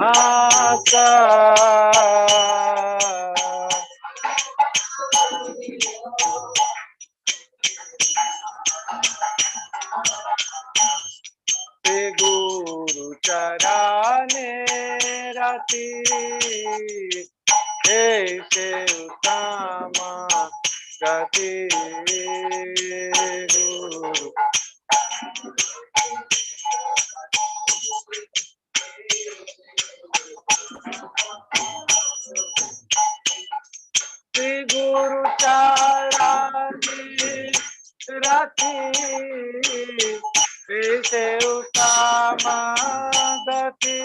asa. Guru charane rati aise uttama gati guru. Guru charane rati aise uttama gati.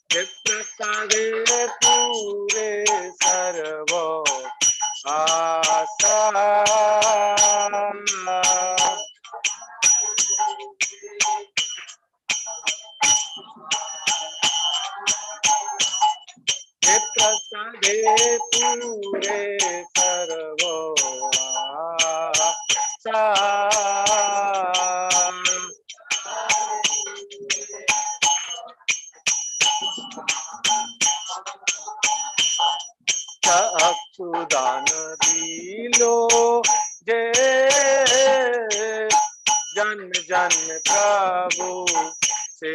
Prasade pure sarvo asa. Prasade pure sarvo asa. अक्षुदान दिलो जे जन्म जन्म प्रभु से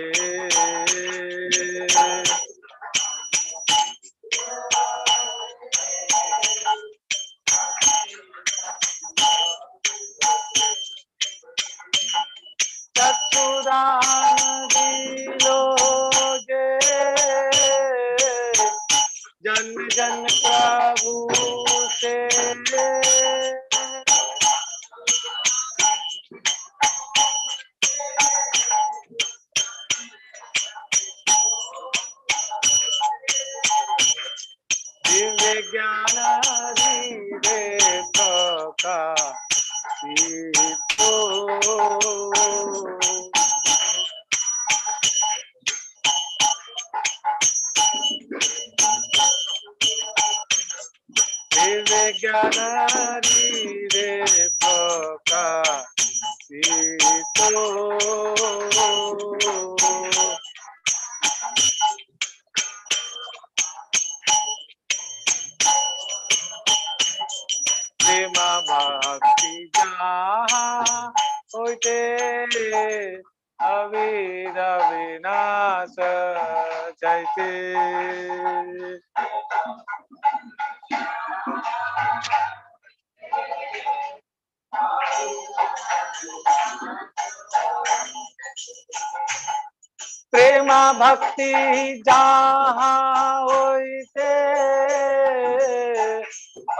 अक्षुदान दिलो जे जन्म जन्म प्रभु से दिव्य ज्ञान हृदय प्रकाशितो दिव्य ज्ञान हृदय प्रकाशितो प्रेम भक्ति जहाँ होते अविद विनाश जाते. प्रेम भक्ति जहाँ होते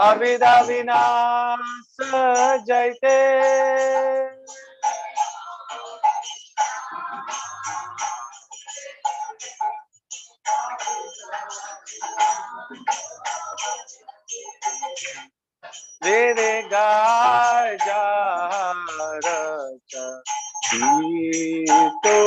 अविद विनाश जाते. वेदे गाय गीतो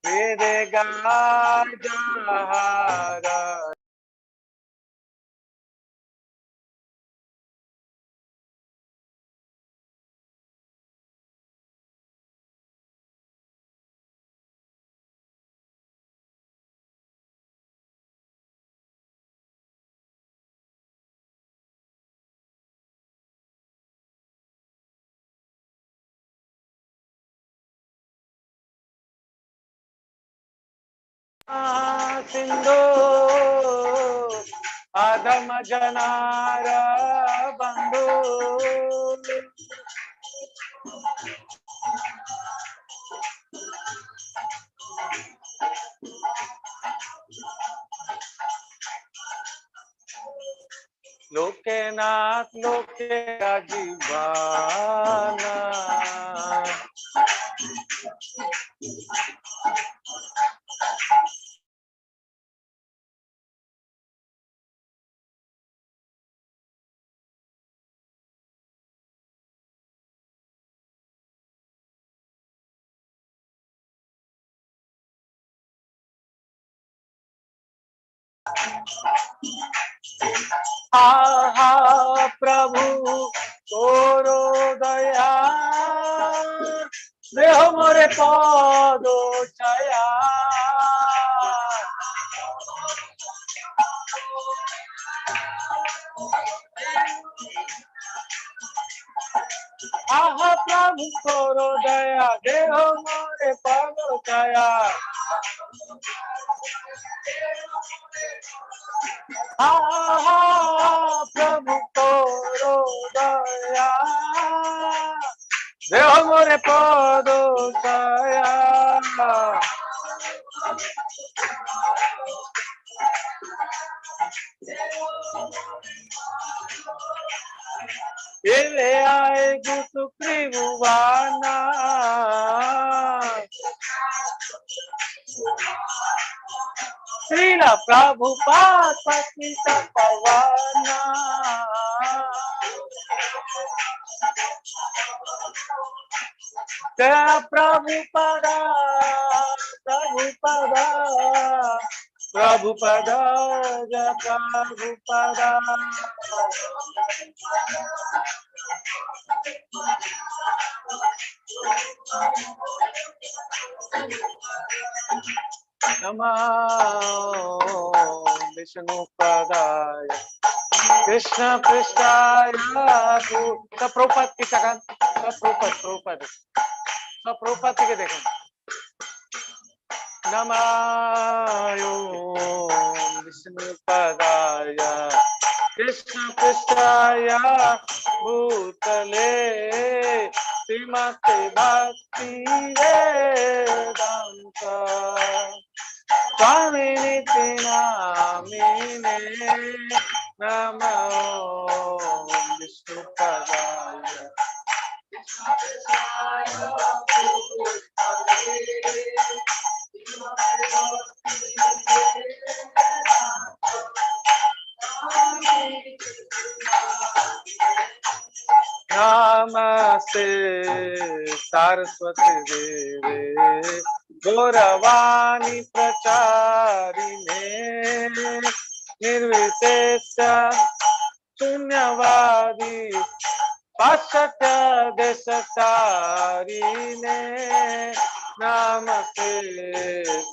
वेदे गाय सिंधु अधम जनार बंधु लोके नाथ लोके जीवाना आहा प्रभु तोरो दया देह मोरे पदो छाया आहा प्रभु तोरो दया देह मोरे पदो छाया आहा प्रभु तोरो दया देह मोरे पदो छाया ele आए सुग्रीवाना श्रीला प्रभुपाद पतित पावना जय प्रभुपादा प्रभुपादा प्रभुपादा जय प्रभुपादा नमो विष्णुपदाय कृष्ण पृष्ठाय प्रभुपाद की जगह प्रभुपाद के देखें नमो विष्णुपदाय कृष्ण पृष्ठाय भूतले श्रीमते भक्ति वेदांत स्वामी नित्य नामिने नमो विष्णुपदाय नमस्ते सरस्वती देवे गौरवाणी प्रचारिणे निर्विशेष शून्यवादी पाश्चात्य देशतारिणे नमस्ते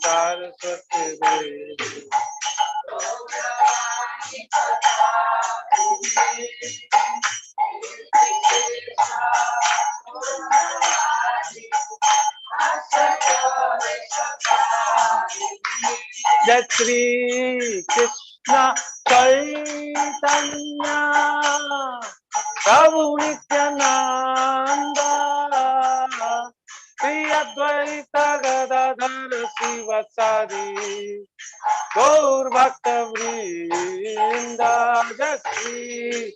सरस्वती देवे जय श्री कृष्ण चैतन्य प्रभु नित्यानंद श्री अद्वैत गदाधर शिवसारी गौर भक्त वृंद जय श्री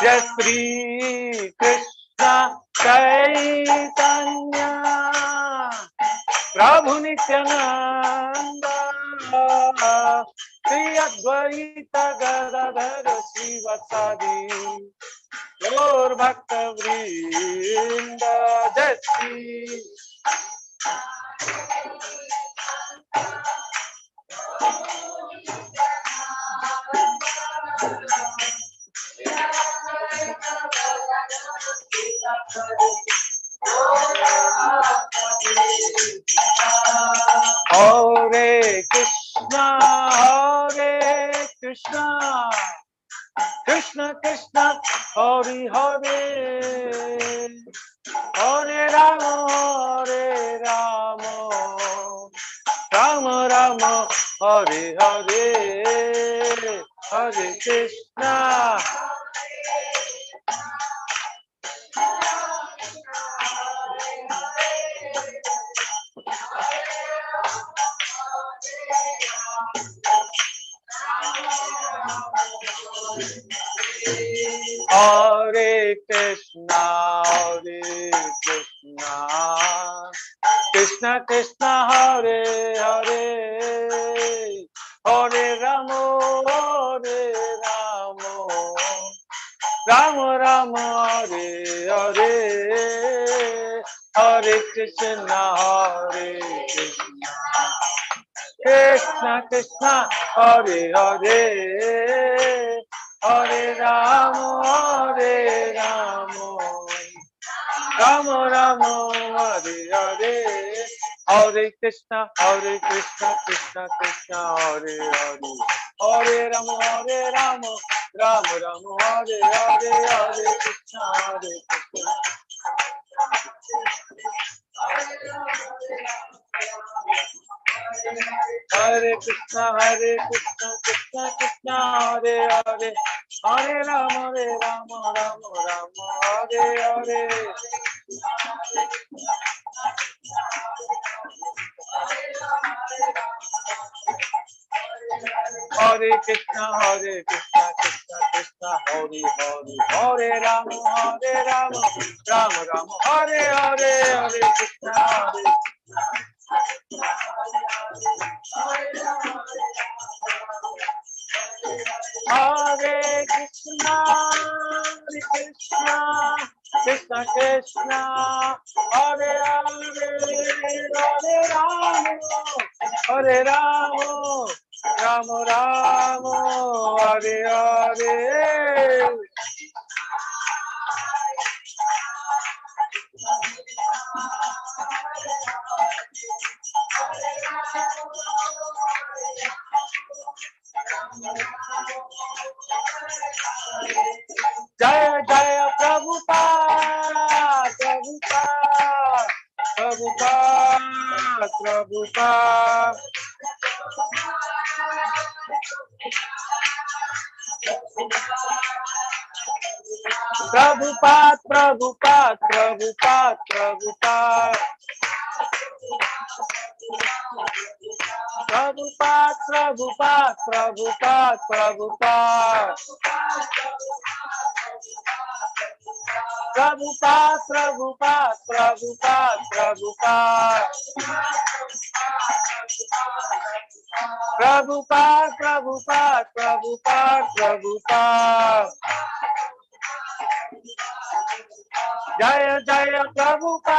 जय श्री कृष्ण चैतन्य प्रभु नित्यानंद श्री अद्वैत गदाधर शिवसादी गौर भक्त वृंद जय श्री हरे कृष्णा कृष्ण कृष्ण हरि हरे हरे राम राम राम हरे हरे हरे कृष्णा हरे Krishna Krishna Krishna Hare Hare Ram Ram Hare Hare, Hare Krishna Hare Krishna, Krishna Krishna Hare Hare, Hare Ram Hare Ram, Ram Ram Hare Hare, Hare Krishna Krishna Krishna Hare Hare, Hare Ram Ram Ram Hare Hare, Hare Krishna Krishna. Hare Krishna Krishna Krishna Hare Hare, Hare Ram Ram Hare Hare. Hare Krishna Krishna Krishna Hare Hare, Hare Ram Ram Hare Hare, Hare Krishna Hare. Hare Krishna Krishna Krishna Hare Hare, Hare Ram Hare Ram, Ram Ram Hare Hare. Jaya Jaya Prabhupada, Prabhupada, Prabhupada, Prabhupada. Prabhupada, Prabhupada, Prabhupada, Prabhupada. Prabhupada, Prabhupada, Prabhupada, Prabhupada. Prabhupada, Prabhupada, Prabhupada, Prabhupada. Prabhupada, Prabhupada, Prabhupada, Prabhupada. Jaya Jaya Prabhupada,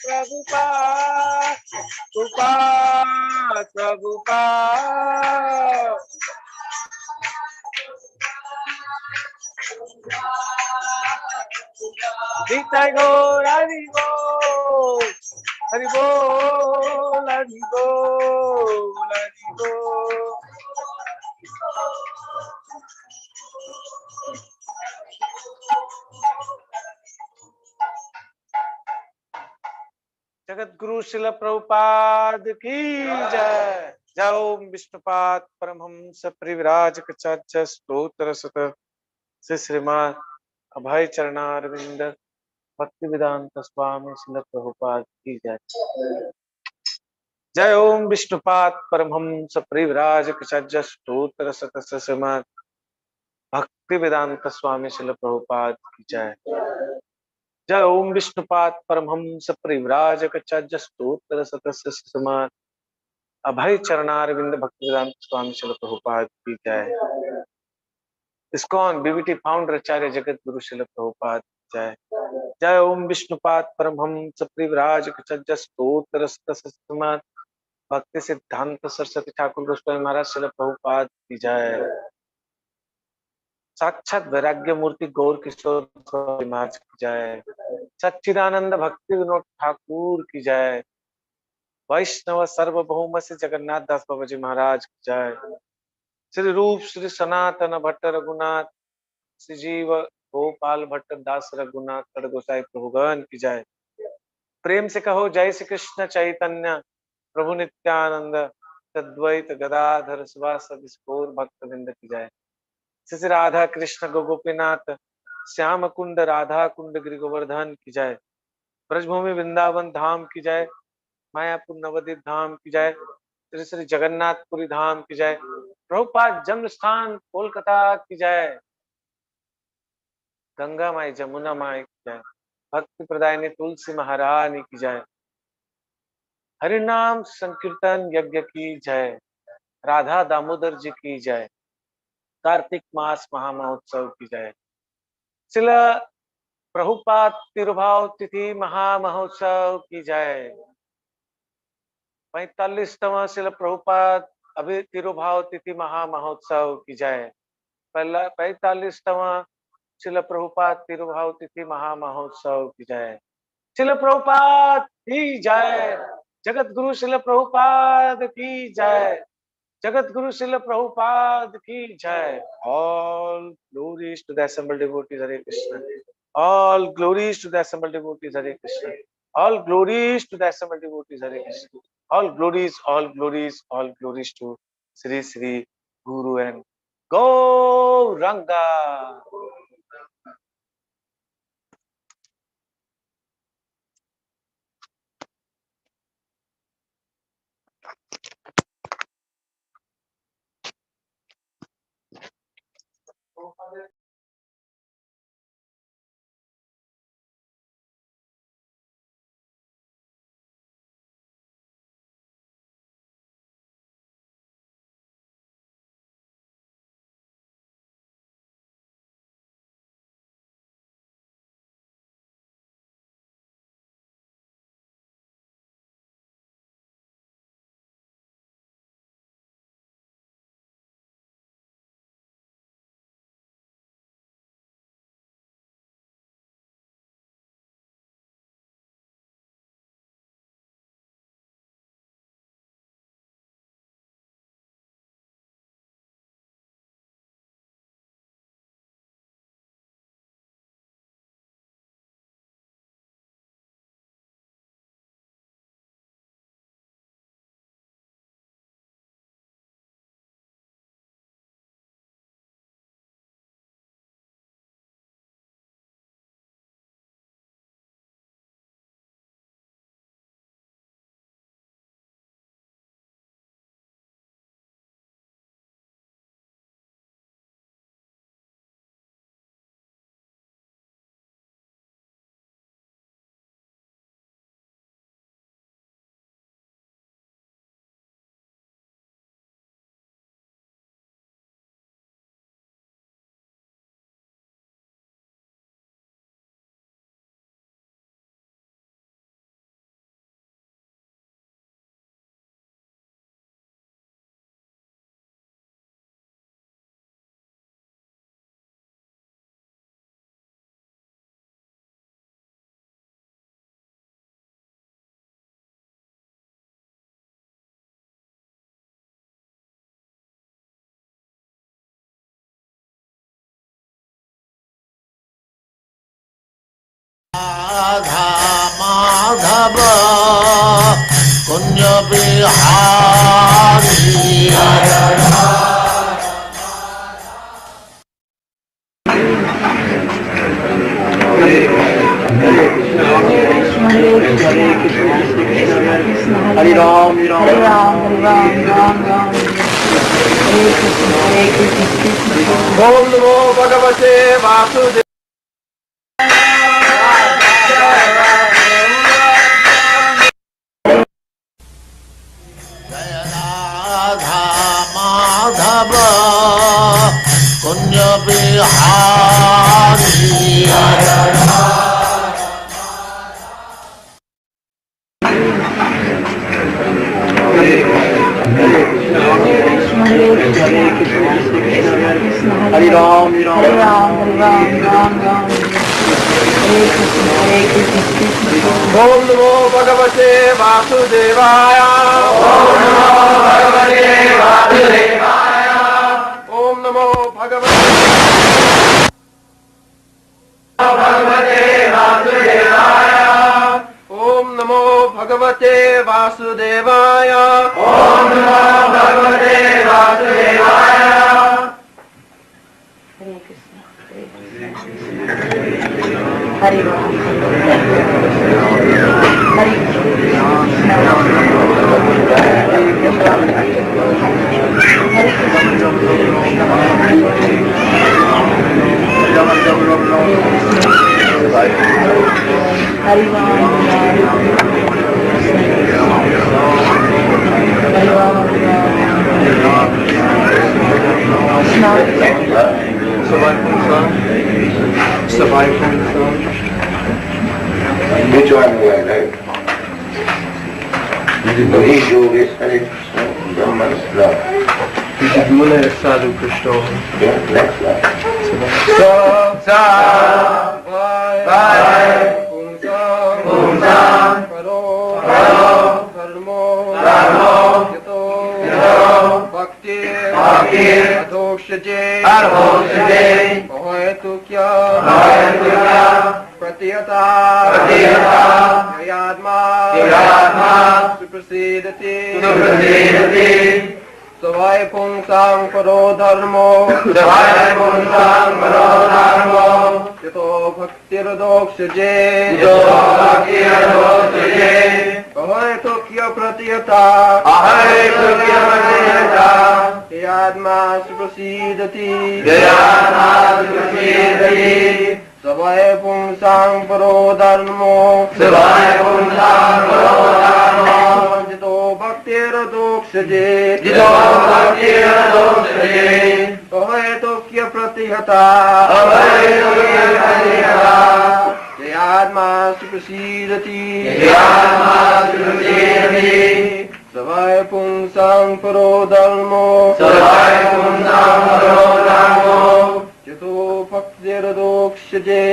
Prabhupada, Prabhupada, Prabhupada. Nitai Gaur Hari Bol, Hari Bol, Hari Bol, Hari Bol. Jagat Guru Srila Prabhupada की जय। जय ओम विष्णुपाद परमहंस परिव्राज कचार्य स्तोत्र सत श्री श्रीमान अभय चरणारविंद भक्ति वेदांत स्वामी श्रील प्रभुपाद की जय। जय ओम विष्णुपाद परमहंस परिव्राज कचार्य स्तोत्र सत श्री श्रीमान भक्ति वेदांत स्वामी श्रील प्रभुपाद की जय। जय ओम विष्णुपाद परमहंस परिव्राज कचार्य स्तोत्र सत श्री श्रीमान अभय चरणारविंद भक्तिवेदांत स्वामी श्रील प्रभुपाद की जय। ISKCON बीबीटी फाउंडर आचार्य जगत गुरु श्रील प्रभुपाद की जय। जय ओम विष्णुपाद परमहंस परिव्राज कचार्य स्तोत्र सत श्री श्रीमान भक्ति सिद्धांत सरस्वती ठाकुर गोस्वामी महाराज श्रील प्रभुपाद की जय। साक्षात वैराग्य मूर्ति गौर किशोर स्वामी महाराज की जय। सच्चिदानंद भक्ति विनोद ठाकुर की जय। वैष्णव सर्वभौम से जगन्नाथ दास बाबा जी महाराज की जय। श्री रूप श्री सनातन भट्ट रघुनाथ श्री जीव गोपाल भट्ट दास रघुनाथ कड़ गोसाई प्रभुगण की जय। प्रेम से कहो जय श्री कृष्ण चैतन्य प्रभु नित्यानंद तद्वैत गदाधर शिवासदि गौर भक्त वृंद की जय। श्री राधा कृष्ण गोपीनाथ श्याम कुंड राधा कुंड गिरि गोवर्धन की जय। ब्रजभूमि वृंदावन धाम की जय। मायापुर नवदीप धाम की जय। श्री श्री जगन्नाथपुरी धाम की जय। प्रभुपाद जन्म स्थान कोलकाता की जय। गंगा माई जमुना माई की जय। भक्ति प्रदायिनी तुलसी महारानी की जय। हरिनाम संकीर्तन यज्ञ की जय। राधा दामोदर जी की जय। कार्तिक मास महामहोत्सव की जय। श्रील प्रभुपाद तिरुभाव तिथि महामहोत्सव की जय। 45वां श्रील प्रभुपाद अभी तिरुभाव तिथि महामहोत्सव की जय। 45वां श्रील प्रभुपाद तिरुभाव तिथि महामहोत्सव की जय। श्रील प्रभुपाद की जय। जगत गुरु श्रील प्रभुपाद की जय। जगत गुरु श्रील प्रभुपाद की जय। All glories to the assembled devotees, Hare Krishna. All glories to the assembled devotees, Hare Krishna. All glories to the assembled devotees, Hare Krishna. All glories, all glories, all glories to Sri Sri Guru and Gauranga. Radha Madhav Kunj Bihari Hare Ram, Hare Ram, Ram Ram, Hare Krishna, Hare Krishna, Krishna Om Namo Bhagavate Vasudevaya. जय Radha Madhav Kunj Bihari Hare Ram, Hare Ram, Ram Ram, Hare Krishna, Hare Krishna, Krishna Om Namo Bhagavate Vasudevaya. Om Namo Bhagavate Vasudevaya. Om Namo Bhagavate Vasudevaya. Om Namo Bhagavate Vasudevaya. Om Namo Bhagavate Vasudevaya. Hare Krishna, Hare Krishna, Hare Ram, Hare Savai Pungsam. Which one we are right? He Yogesh Hare Brahman's love. Vidimuna Sadhu Krishna. Yeah, next line. Sam Vai Pungsam Paro Dharmo Yato Bhakti Adhokshaje Bhoetu Kya Pratiyata Yadma Suprasidati Savai Pungsam Paro Dharmo Yato Bhaktiradhokshaje Bhoetu Kya Pratiyata Yadma Suprasidati Savai Pungsam Paro Dharmo Jito Bhaktiradhokshaje Bhoetu Kya Pratihata Yadma Suprasidati Savai Pungsam Paro Dharmo Jito Bhaktiradhokshaje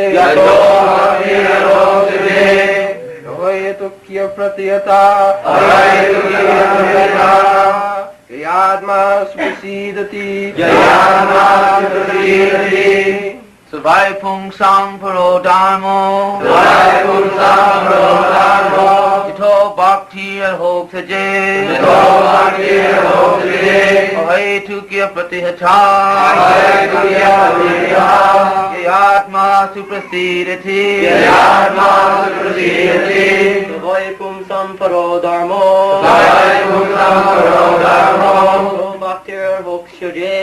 Bhoetu Kya Pratihata Yadma Suprasidati Savai Pungsam Paro Dharmo Ito Bhakti Adhokshaje Bhoetu Kya Pratihata Yadma Suprasidati Savai Pungsam Paro Dharmo Ito Bhakti Adhokshaje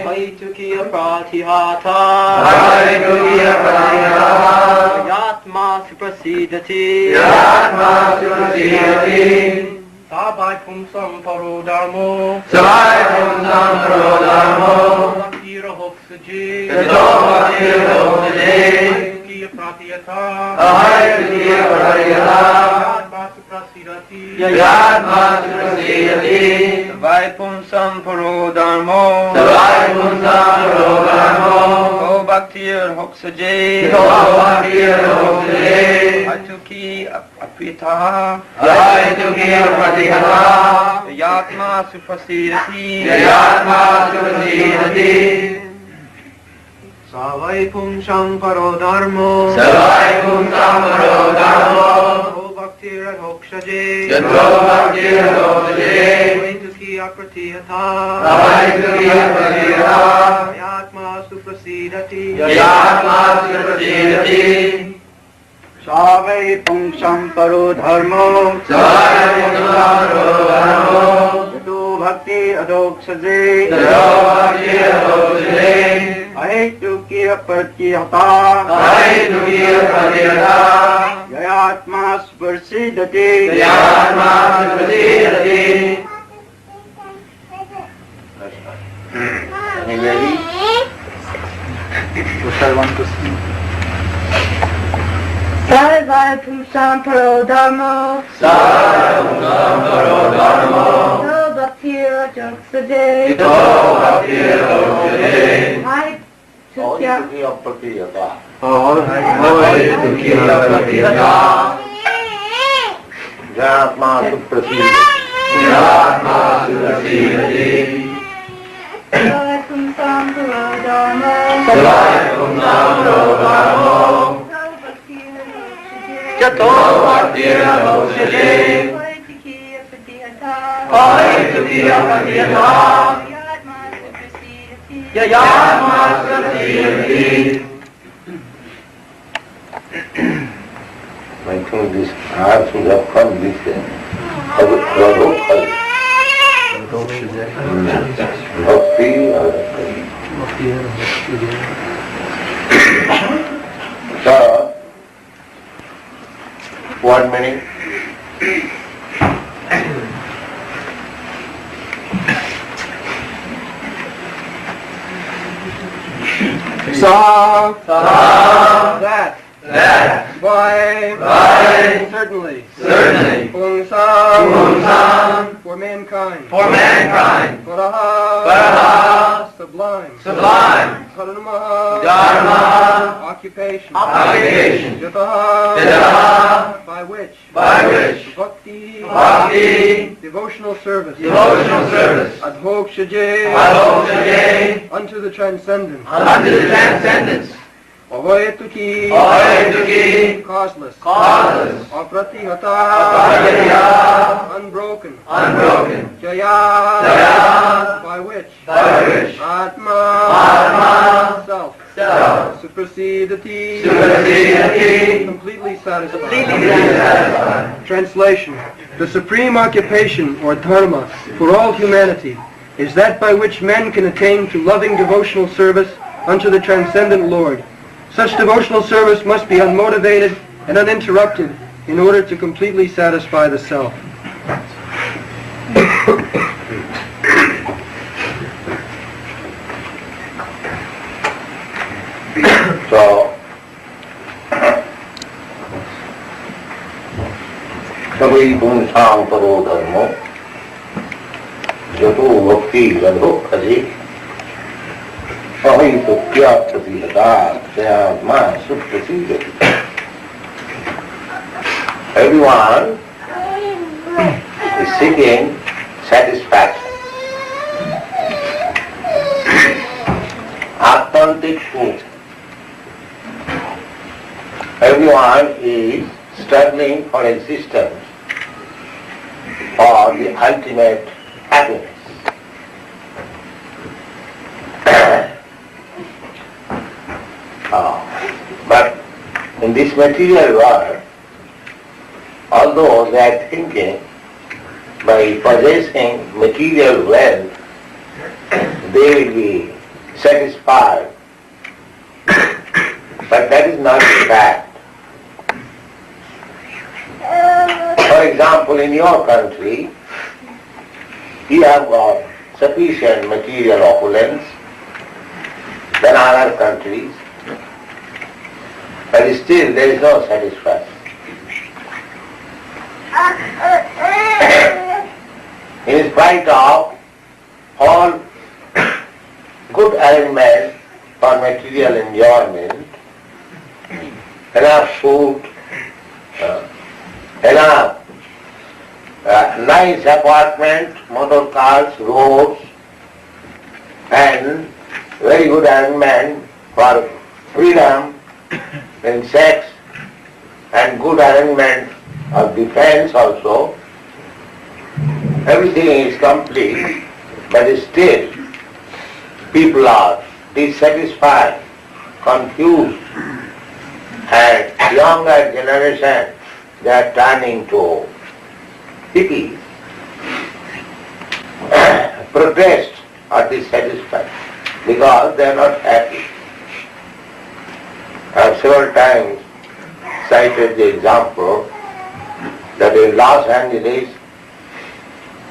Bhoetu Kya Pratihata Yatma Suprasidati Savai Pungsam Paro Dharmo Bhakti Adhokshaje Kya Pratihata Yatma Suprasidati Savai Pungsam Paro Dharmo Bhakti Adhokshaje Aituki Aprita Yatma Suprasidati Savai Pungsam Paro Dharmo Bhakti Adhokshaje Aituki Apratihata Yatma Suprasidati Savai Pungsam Paro Dharmo Yato Bhakti Adhokshaje Aituki Apratihata Yatma Suprasidati Ready? Savai Pungsam Paro Dharmo Ito Bhakti Adhokshaje Yatma Suprasidati Savai Pungsam Paro Dharmo Yato Bhakti Adhokshaje Bhoetu Kya Pratihata Yatma Suprasidati I think this heart should have come with them. Bhakti So, 1 minute. Sa, That. by, certainly, Pung Sam, for mankind, Paraha, sublime, Dharma, occupation, Jataha, by which, Bhakti, devotional service, Adhokshaje, unto the transcendent, Ahoyetuki, causeless, Apratihata, unbroken, Jaya, by which, Atma, self, Supersedati, completely satisfied. Translation. The supreme occupation or dharma for all humanity is that by which men can attain to loving devotional service unto the transcendent Lord. Such devotional service must be unmotivated and uninterrupted in order to completely satisfy the self. So, Sabai Pungsang Paro Dharmo, Jato Bhakti Gadho Kaji, Sahi Tukya Pratihata, Sayatma Suprasidati. Everyone is seeking satisfaction. Authentic truth. Everyone is struggling for existence, for the ultimate happiness. But in this material world, although they are thinking by possessing material wealth, they will be satisfied, but that is not the fact. For example, in your country, you have got sufficient material opulence than other countries, but still there is no satisfaction. In spite of all good arrangement for material enjoyment, enough food, enough nice apartment, motor cars, roads, and very good arrangement for freedom in sex, and good arrangement of defense also. Everything is complete, but still people are dissatisfied, confused, and younger generation, they are turning to hippies, protest or dissatisfied because they are not happy. I have several times cited the example that in Los Angeles,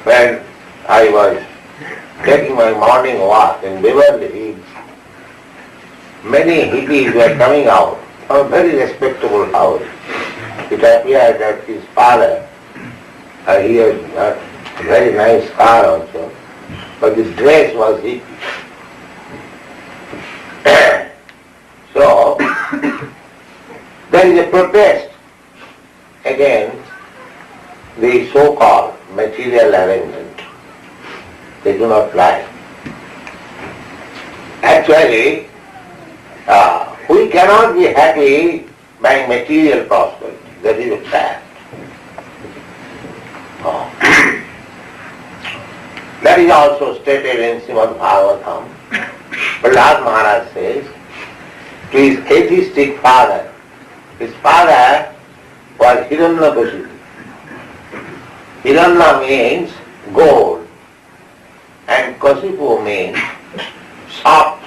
when I was taking my morning walk in Beverly Hills, many hippies were coming out from a very respectable house. It appeared that his father, he had a very nice car also, but his dress was hippie. So, there is a protest against the so-called material arrangement. They do not like. Actually, we cannot be happy by material prosperity. That is a fact. That is also stated in Srimad Bhagavatam. Prahlad Maharaj says to his atheistic father, his father was Hiranyakashipu. Hiranya means gold and Kashipu means soft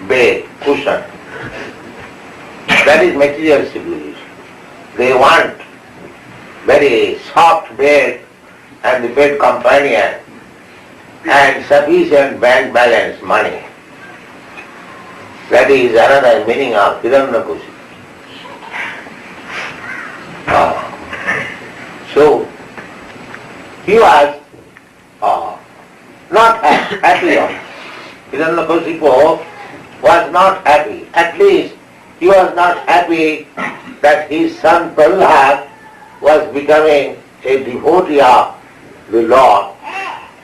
bed, cushion. That is material civilization. They want very soft bed and the bed companion and sufficient bank balance money. That is another meaning of Hiranyakushi. So, he was not happy. Hiranyakashipu was not happy. At least he was not happy that his son Prahlad was becoming a devotee of the Lord,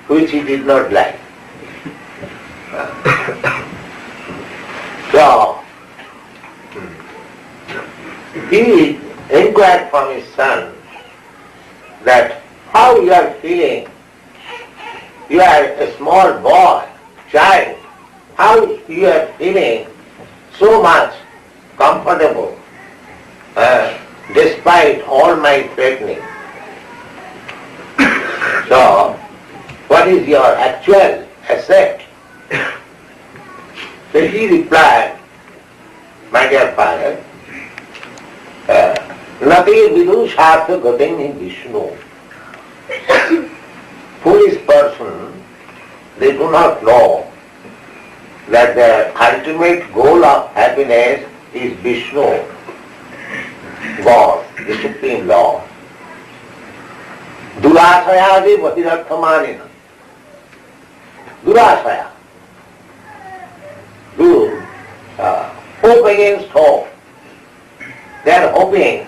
which he did not like. So, he inquired from his son that how you are feeling. You are a small boy, child. How you are feeling so much comfortable despite all my threatening. So, what is your actual asset? So he replied, my dear father, Nati vidushatha gating in Vishnu. Foolish person, they do not know that the ultimate goal of happiness is Vishnu, God, the Supreme Lord. Durasayade bhatirarthamanina. Durasaya. Hope against hope. They are hoping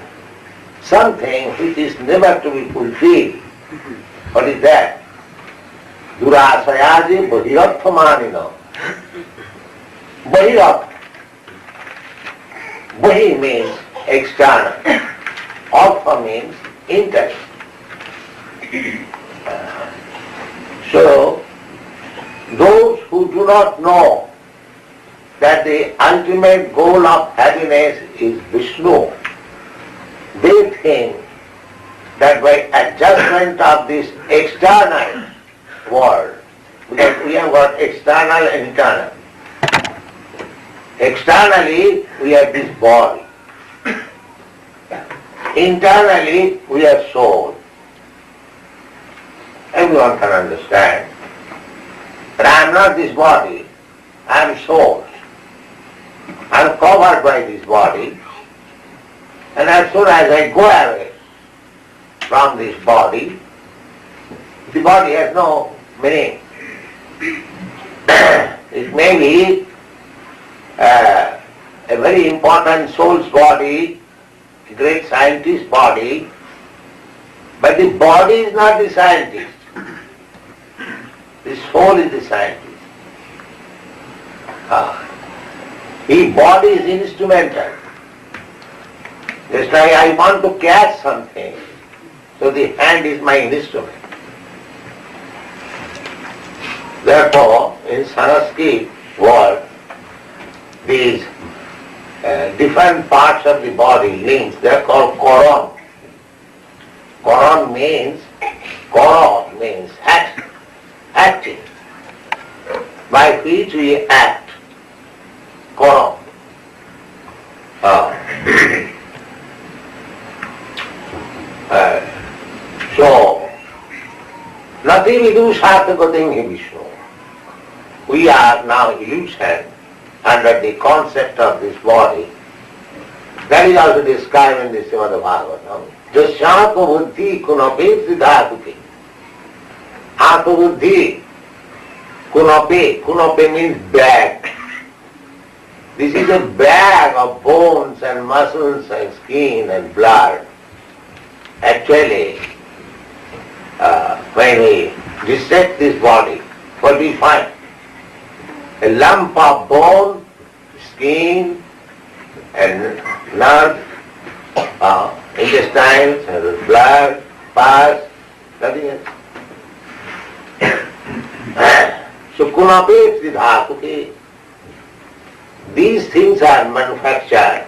something which is never to be fulfilled. What is that? Durasayade bhatirarthamanina. Bhahirat. Bahi means external. Artha means internal. So, those who do not know that the ultimate goal of happiness is Vishnu, they think that by adjustment of this external world, because we have got external and internal. Externally, we have this body. Internally, we have soul. Everyone can understand. But I am not this body, I am soul. I am covered by this body, and as soon as I go away from this body, the body has no meaning. It may be a very important soul's body, a great scientist's body, but the body is not the scientist. The soul is the scientist. The body is instrumental. Just like I want to catch something, so the hand is my instrument. Therefore, in Sanskrit word, these different parts of the body, limbs, they are called koron. Koron means acting, by which we act. Koron. So, Nati vidushatha gating hi Vishnu. We are now illusion under the concept of this body. That is also described in the Srimad Bhagavatam. Jasyatma buddhi kunape siddhatuke. Atma buddhi kunape. Kunape means bag. This is a bag of bones and muscles and skin and blood. Actually, when we dissect this body, what we find? A lump of bone, skin, and nerve, intestines, and blood, pus, nothing else. So, kunape siddhatuke. These things are manufactured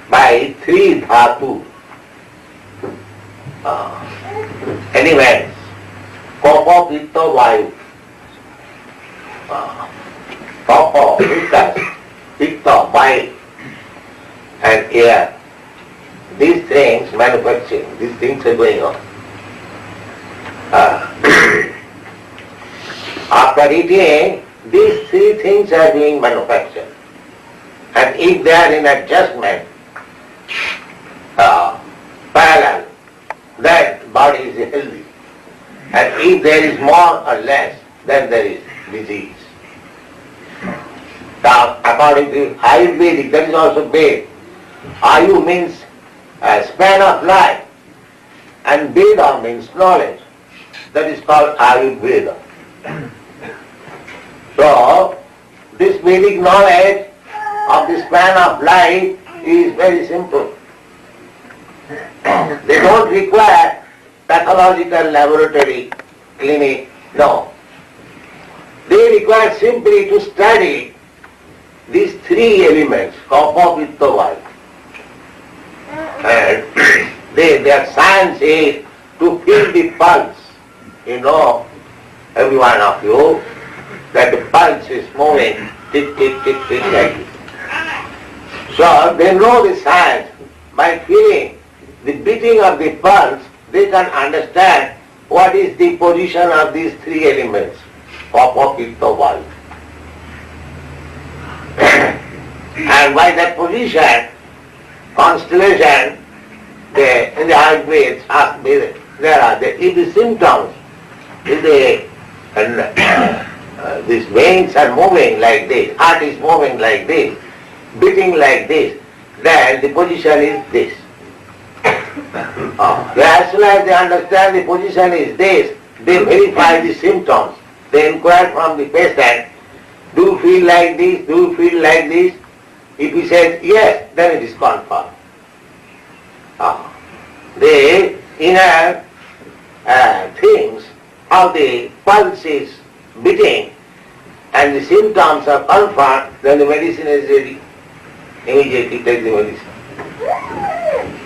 by three dhatu elements, kapha, pitta, vayu. Kapha, pitta, bile, and air. These things manufacturing, these things are going on. After eating, these three things are being manufactured. And if they are in adjustment, parallel, then body is healthy. And if there is more or less, then there is disease. Now, according to Ayurvedic, that is also big. Ayu means a span of life, and Veda means knowledge. That is called Ayurveda. So, this Vedic knowledge of the span of life is very simple. They don't require pathological laboratory, clinic, no. They require simply to study these three elements, kapha, pitta, vata. And their science is to feel the pulse. You know, every one of you, that the pulse is moving, tick, tick, tick, tick, like this. So they know the science. By feeling the beating of the pulse, they can understand what is the position of these three elements, kapha, pitta, vata. And by that position, constellation, in the Ayurveda, there are the symptoms. If these veins are moving like this, heart is moving like this, beating like this, then the position is this. As soon as they understand the position is this, they verify the symptoms. They inquire from the patient, do you feel like this, do you feel like this? If he says yes, then it is confirmed. The inner things of the pulse is beating and the symptoms are confirmed, then the medicine is ready. Immediately take the medicine.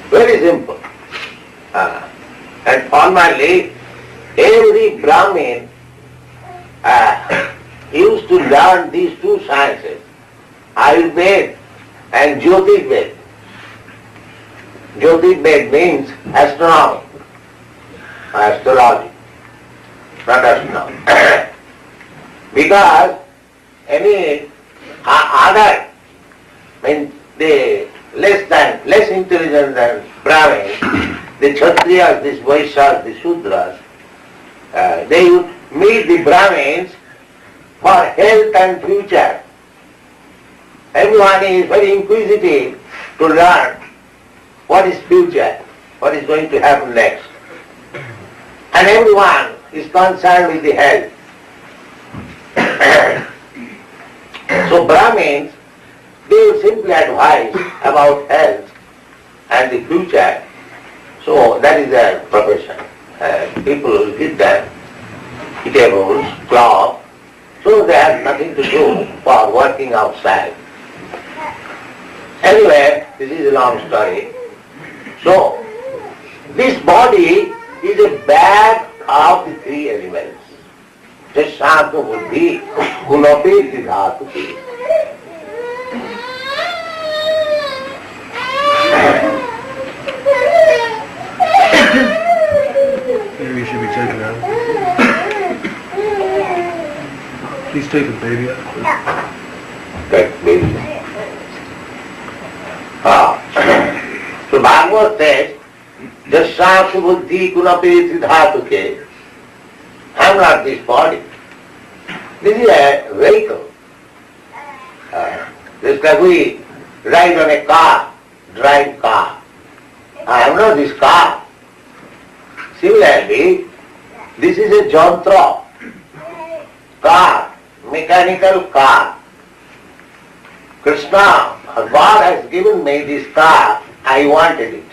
Very simple. And formally, every Brahmin used to learn these two sciences, Ayurveda and Jyotirveda. Jyotirveda means astronomy, astrology, not astronomy. Because any other, means the less intelligent than Brahmin, the Kshatriyas, the Vaishyas, the Shudras, they would meet the Brahmins for health and future. Everyone is very inquisitive to learn what is future, what is going to happen next. And everyone is concerned with the health. So Brahmins, they will simply advise about health and the future. So that is their profession. People will give them eatables, cloth, so they have nothing to do for working outside. Anyway, this is a long story. So, this body is a bag of the three elements. Jashanto buddhi, gunape dhatu. Maybe you should be taken out. Please take the baby out. Take baby. So Bhagavad says, Jashanto buddhi, gunape dhatu. I am not this body. This is a vehicle. Just like we ride on a car, drive car. I am not this car. Similarly, this is a jantra, car, mechanical car. Krishna, God has given me this car, I wanted it.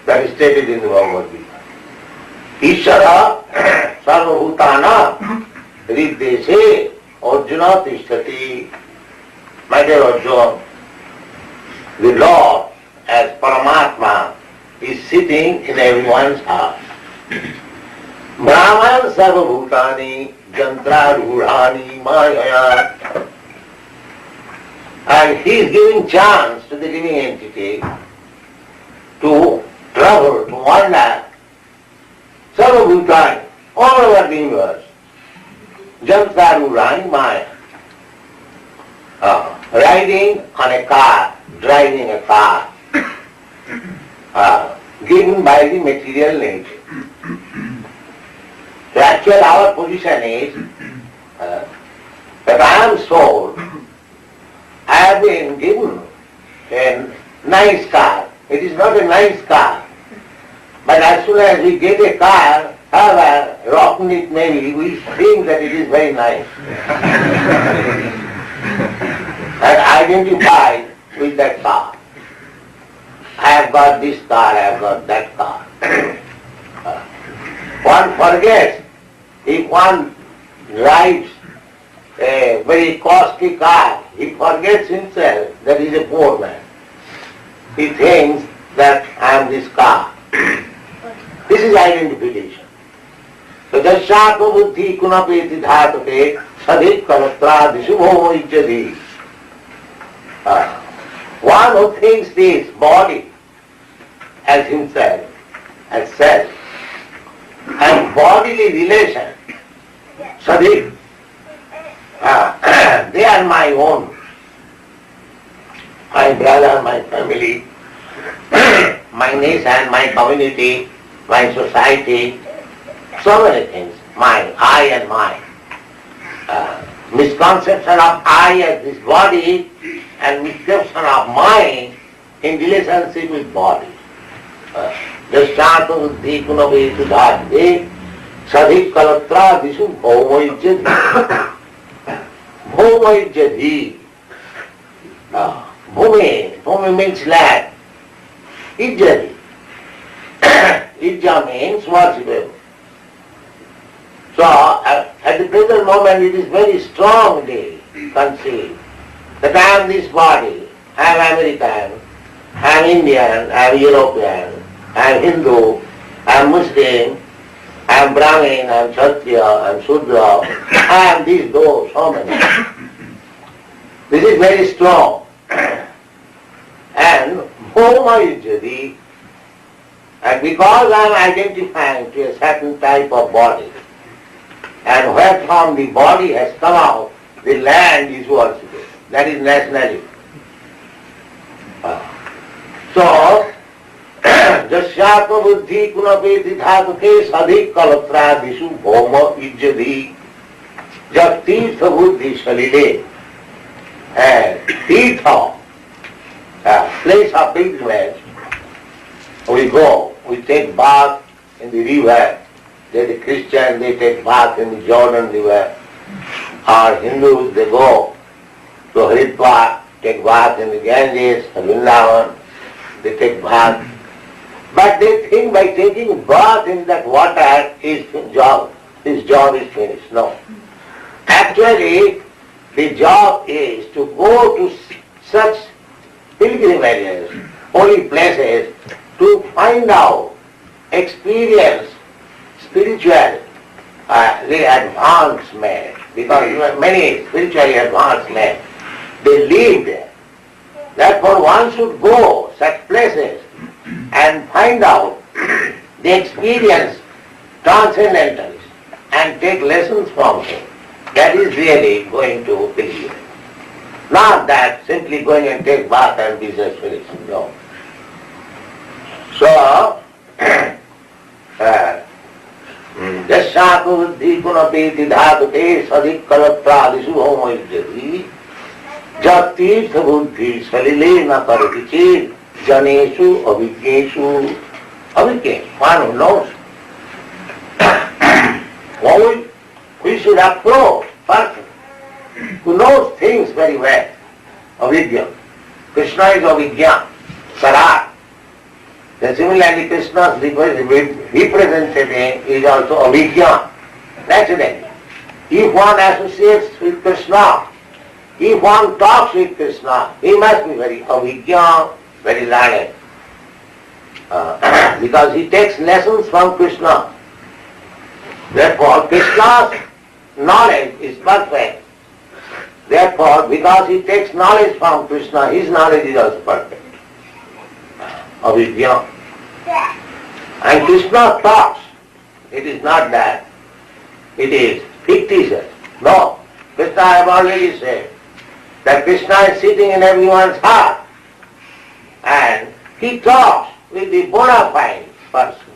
That is stated in the Bhagavad Gita. Ishara sarvabhutana riddeshe Arjuna tishtati. My dear Arjuna, the Lord as Paramatma is sitting in everyone's heart. Brahman sarvabhutani jantra rudhani maya. And he is giving chance to the living entity to travel, to wander, sarvabhutani, all over the universe. Jantra rudhani maya. riding on a car, driving a car, given by the material nature. So actually our position is that I am soul, I have been given a nice car. It is not a nice car. But as soon as we get a car, however rotten it may be, we think that it is very nice. And identified with that car. I have got this car, I have got that car. One forgets, if one drives a very costly car, he forgets himself that he is a poor man. He thinks that I am this car. This is identification. So Dasyatma buddhi kunapeti dhatake sadhik kalatra disubho ijjati. One who thinks this body as himself, as self, and bodily relation, sadhik, they are my own. My brother, my family, my nation, my community, my society, so many things, mine, I and mine. Misconception of I as this body and misconception of mine in relationship with body. Dasyatma buddhi kunapeti dhate sadhik kalatra disu bhaumaijjati. Bhaumaijjati. Bhumi means land. Ijjati. Ijja means worshipable. So at the present moment it is very strongly conceived that I am this body, I am American, I am Indian, I am European, I am Hindu, I am Muslim, I am Brahmin, I am Kshatriya, I am Shudra, I am this, those, so many. This is very strong. And Bhoma Ijjati, and because I am identifying to a certain type of body, and where from the body has come out, the land is worshipped. That is nationality. So, Dasyatma buddhi kunapeti dhatuke sadhik kalatra disu bhoma ijjati. Jab tirtha buddhi salile, and tirtha, place of pilgrimage, we go, we take bath in the river. The Christians, they take bath in the Jordan river. Or Hindus, they go to Haridwar, take bath in the Ganges, Vrindavan, they take bath. But they think by taking bath in that water, his job is finished. No. Actually, the job is to go to such pilgrimages, holy places, to find out, experience spiritual advanced men, because many spiritually advanced men, they live there. Therefore one should go such places and find out the experience transcendentalists and take lessons from him. That is really going to pilgrimage. Not that simply going and take bath and business finished. No. So, Dasyatma buddhi kunapeti dhatuke sadhik kalatra disu bhaumaijjati. Jab tirtha buddhi salile na karati chet janeshu avijneshu. Avijnes, one who knows. We should approach person who knows things very well. Avidya. Krishna is avijna, sarat. Then similarly Krishna's representative is also avijna, naturally. If one associates with Krishna, if one talks with Krishna, he must be very avijna, very learned. Because he takes lessons from Krishna. Therefore Krishna's knowledge is perfect. Therefore, because he takes knowledge from Krishna, his knowledge is also perfect. Avidya. And Krishna talks. It is not that. It is fictitious. No. Krishna, I have already said. that Krishna is sitting in everyone's heart and he talks with the bona fide person.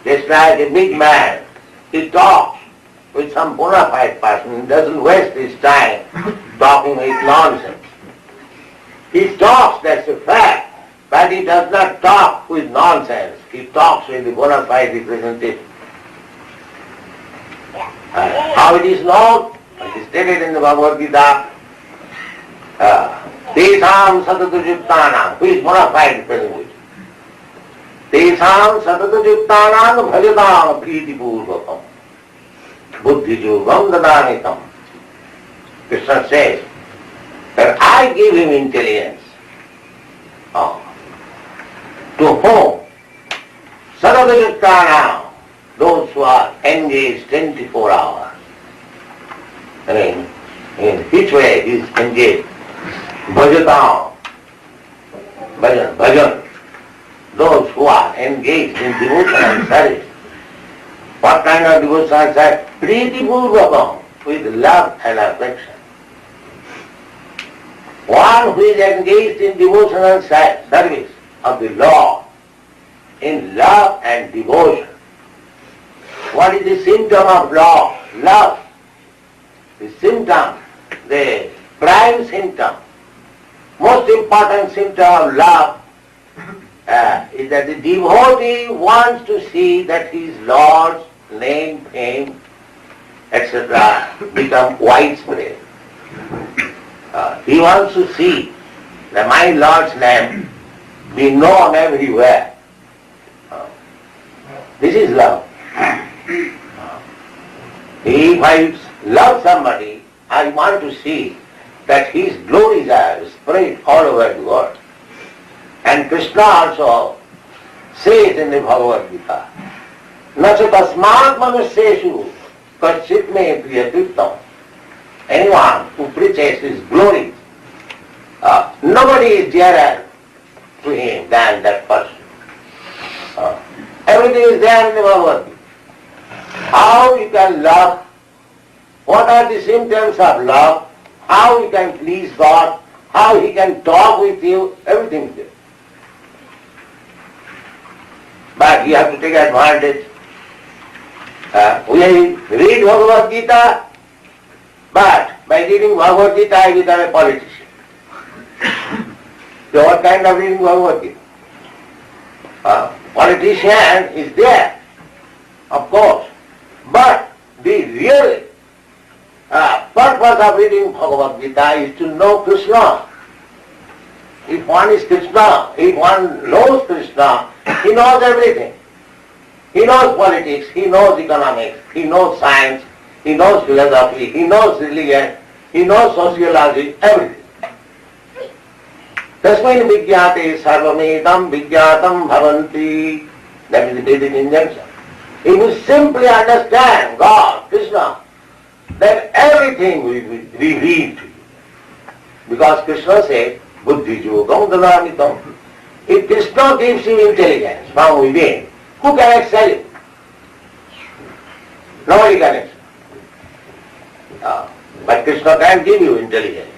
Just like a big man, he talks with some bona fide person, he doesn't waste his time talking with nonsense. He talks, that's a fact, but he does not talk with nonsense. He talks with the bona fide representative. How it is known? It is stated in the Bhagavad Gita. Tesam satatujuktanam, who is bona fide representative? Tesam satatujuktanam bhajatam priti purvakam buddhijogam dadanitam. Krishna says that I give him intelligence. To whom? Satatujuktanam, those who are engaged 24 hours. I mean, in which way he is engaged? Bhajatam, bhajan, those who are engaged in devotion and service. What kind of devotion and service? Priti purvakam, with love and affection. One who is engaged in devotion and service of the Lord, in love and devotion. What is the symptom of love? Love. The symptom, the prime symptom, most important symptom of love is that the devotee wants to see that his Lord's name, fame, etc. become widespread. He wants to see that my Lord's name be known everywhere. This is love. If I love somebody, I want to see that his glories are spread all over the world. And Krishna also says in the Bhagavad Gita, Nacha tasmat manusyeshu kachit me priyatittam. Anyone who preaches his glories, nobody is dearer to him than that person. Everything is there in the Bhagavad Gita. How you can love, what are the symptoms of love, how you can please God, how He can talk with you, everything is there. But you have to take advantage. We read Bhagavad Gita, but by reading Bhagavad Gita I become a politician. So what kind of reading Bhagavad Gita? Politician is there, of course, but the real purpose of reading Bhagavad Gita is to know Krishna. If one is Krishna, if one knows Krishna, he knows everything. He knows politics, he knows economics, he knows science, he knows philosophy, he knows religion, he knows sociology, everything. Tasmain vigyate sarvamedam vigyatam bhavanti. That is the basic injunction. If you simply understand God, Krishna, then everything will be revealed to you. Because Krishna said, buddhijogam dadanitam. If Krishna gives you intelligence from within, who can excel it? Nobody can excel. But Krishna can give you intelligence.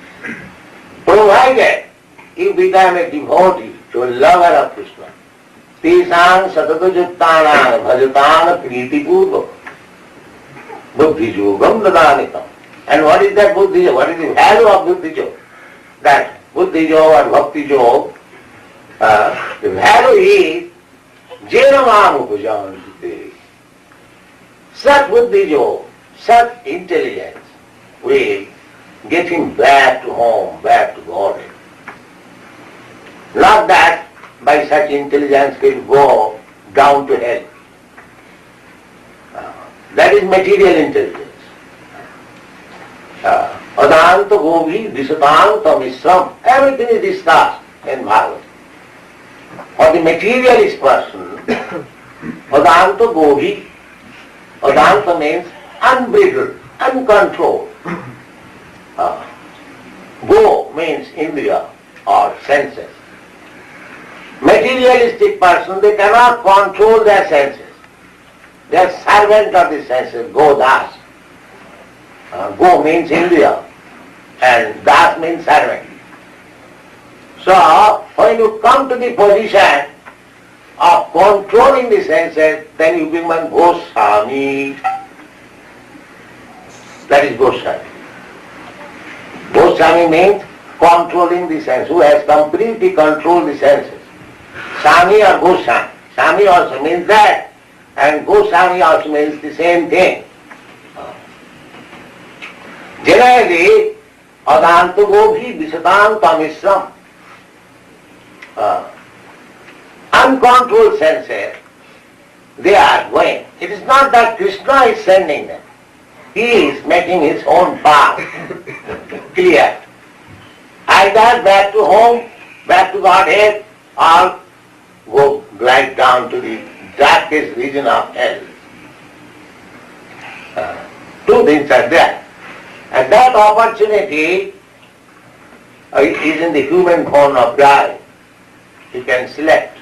Provided you become a devotee, to a lover of Krishna. Tesang satatujuttanam bhajatana priti purva. Buddhijogam dadanitam. And what is that buddhijog? What is the value of buddhijog? That buddhijog or bhakti-jog, the value is jenamam upajanti. Such buddhijog, such intelligence will get him back to home, back to God. Not that by such intelligence he will go down to hell. That is material intelligence. Adanta govi disatanta misram. Everything is discussed in Bhagavad. For the materialist person, Adanta govi, Adanta means unbridled, uncontrolled. Go means Indriya or senses. Materialistic person, they cannot control their senses. They are servant of the senses, go das. Go means Indriya. and das means servant. So when you come to the position of controlling the senses, then you become Goswami. That is Goswami. Goswami means controlling the senses, who has completely controlled the senses. Swami or Goswami. Swami also means that, and Goswami also means the same thing. Generally, Adanto Gobhi Visadanta Mishram. Uncontrolled senses, they are going. It is not that Krishna is sending them. He is making his own path clear. Either back to home, back to Godhead, or go glide down to the darkest region of hell. Two things are there. And that opportunity is in the human form of God. You can select.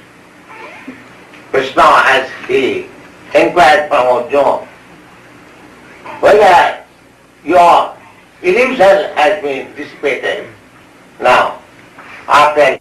Krishna, as he inquired from Arjuna, whether your illusion has been dissipated. Now, after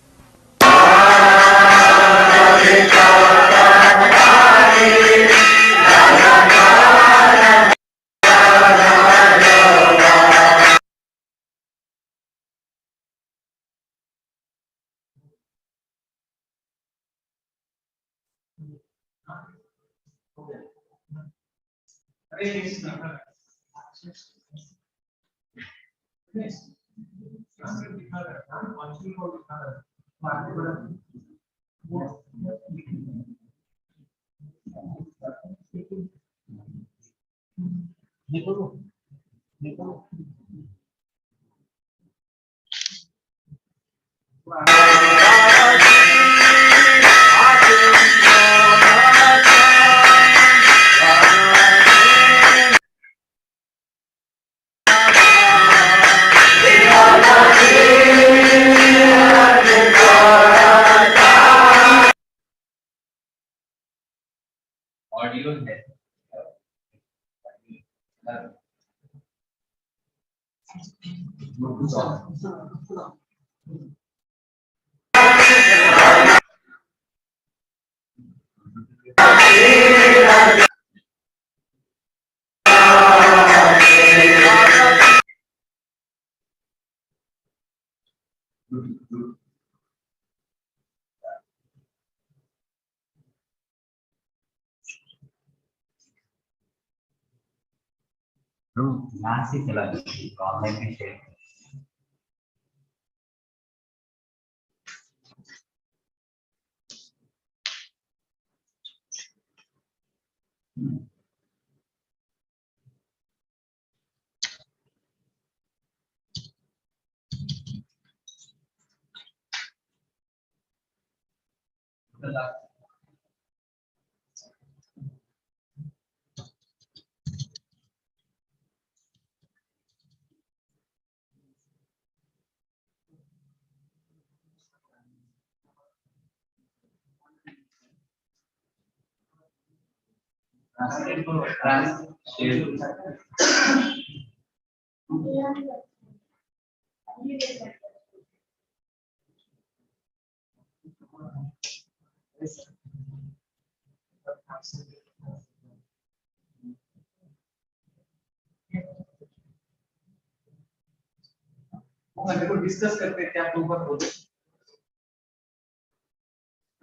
discuss करते हैं क्या ऊपर बोलो।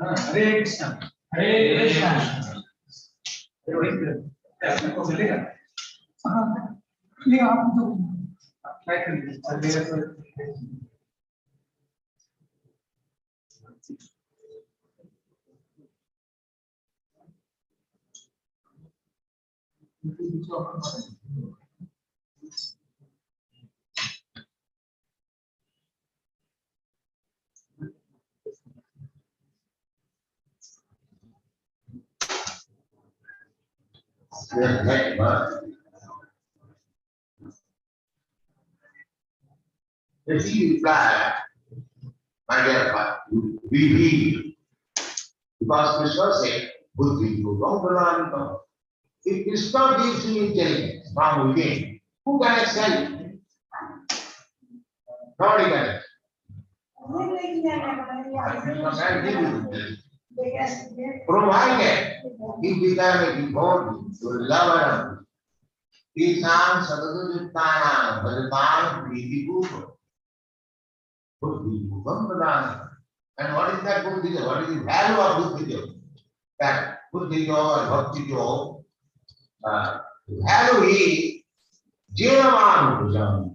हरे कृष्णा हरे कृष्णा को मिलेगा। हाँ ये आप जो ट्राई करिए चलेगा तो the sea replied, my dear Bhakti, we heed. Because Krishna said, Buddhi Gurungalanam. If Krishna gives you intelligence from within, who can excel you? Nobody can. Provided he became a devotee to love Isang Sadadutana, Bhajatan, Priti Bhuva. Buddhi Bhuvam Pradana. And what is that Buddhi? What is the value of Buddhi? That Buddhi or Bhakti, the value is Jinaman Bhujam.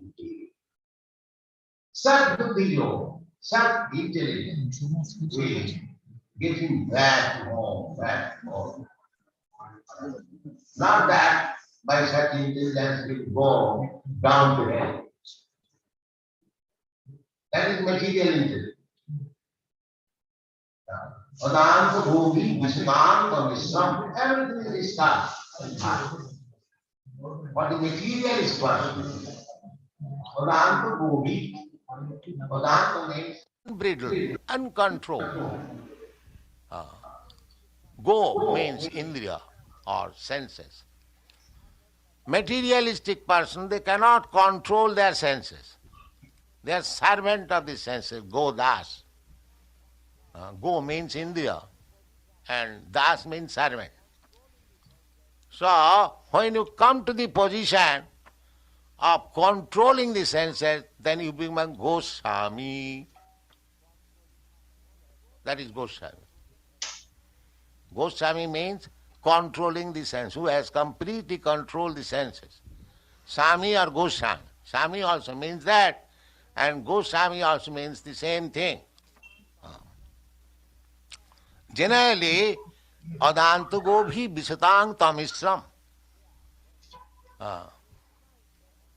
Sat Buddhi, Sat intelligence, we getting back home, back home. Not that by such intelligence we go down to hell. That is material intelligence. Adanta Bhogi, Vishkanta, Vishram, everything is stuff. What the material is first. Adanta Bhogi, Adanta means unbridled, uncontrolled. Go means Indriya or senses. Materialistic person, they cannot control their senses. They are servant of the senses, go das. Go means Indriya and das means servant. So, when you come to the position of controlling the senses, then you become Goswami. That is Goswami. Goswami means controlling the sense, who has completely controlled the senses. Swami or Goswami. Swami also means that, and Goswami also means the same thing. Generally, Adantu Gobhi Visatang Tamisram.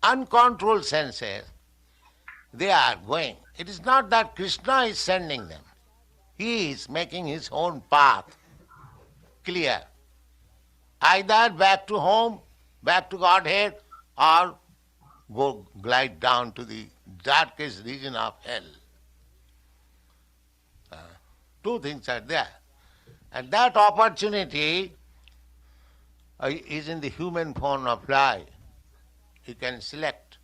Uncontrolled senses, they are going. It is not that Krishna is sending them. He is making his own path clear. Either back to home, back to Godhead, or go glide down to the darkest region of hell. Two things are there. And that opportunity is in the human form of life. You can select.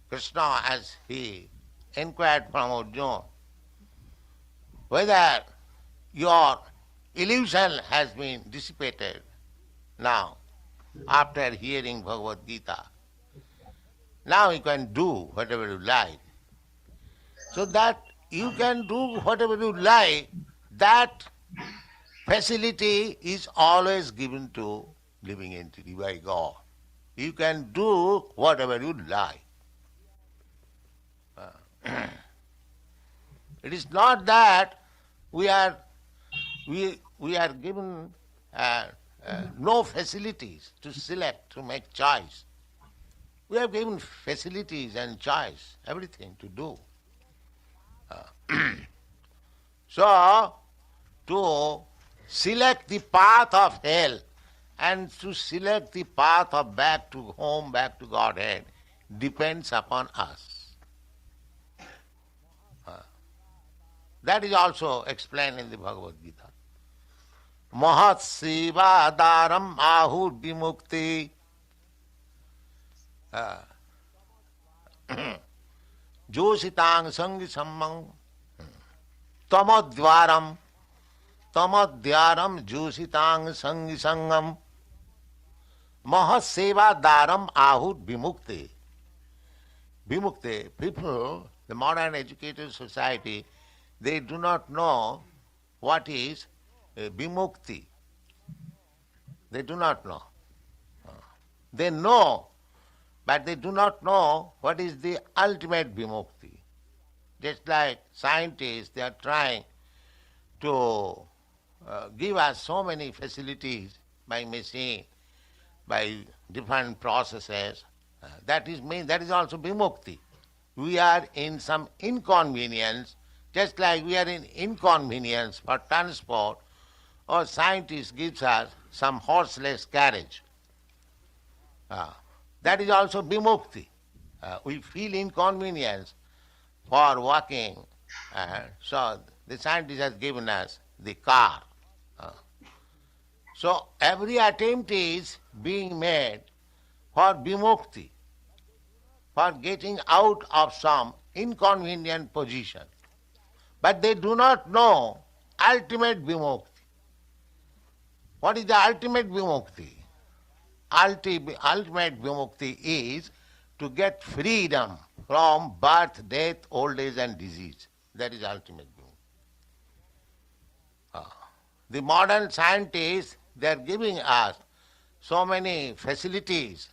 Krishna, as he inquired from Arjuna, whether your illusion has been dissipated now, after hearing Bhagavad Gita. Now you can do whatever you like. So that you can do whatever you like, that facility is always given to living entity by God. You can do whatever you like. It is not that we are given no facilities to select, to make choice. We are given facilities and choice, everything to do. So, to select the path of hell and to select the path of back to home, back to Godhead, depends upon us. That is also explained in the Bhagavad Gita. Mahat Seva Daram Ahur Vimukti Jositang Sangi Sammang Tamadvaram Jositang Sangi Sangam Mahat Seva Daram Ahur Vimukti. Vimukti, people, the modern educated society, they do not know what is vimukti. They do not know. They know, but they do not know what is the ultimate vimukti. Just like scientists, they are trying to give us so many facilities by machine, by different processes. That is also vimukti. We are in some inconvenience, just like we are in inconvenience for transport, or scientist gives us some horseless carriage. That is also vimukti. We feel inconvenience for walking, so the scientist has given us the car. So every attempt is being made for vimukti. for getting out of some inconvenient position. But they do not know ultimate vimukti. What is the ultimate vimukti? Ultimate vimukti is to get freedom from birth, death, old age and disease. That is ultimate vimukti. The modern scientists, they are giving us so many facilities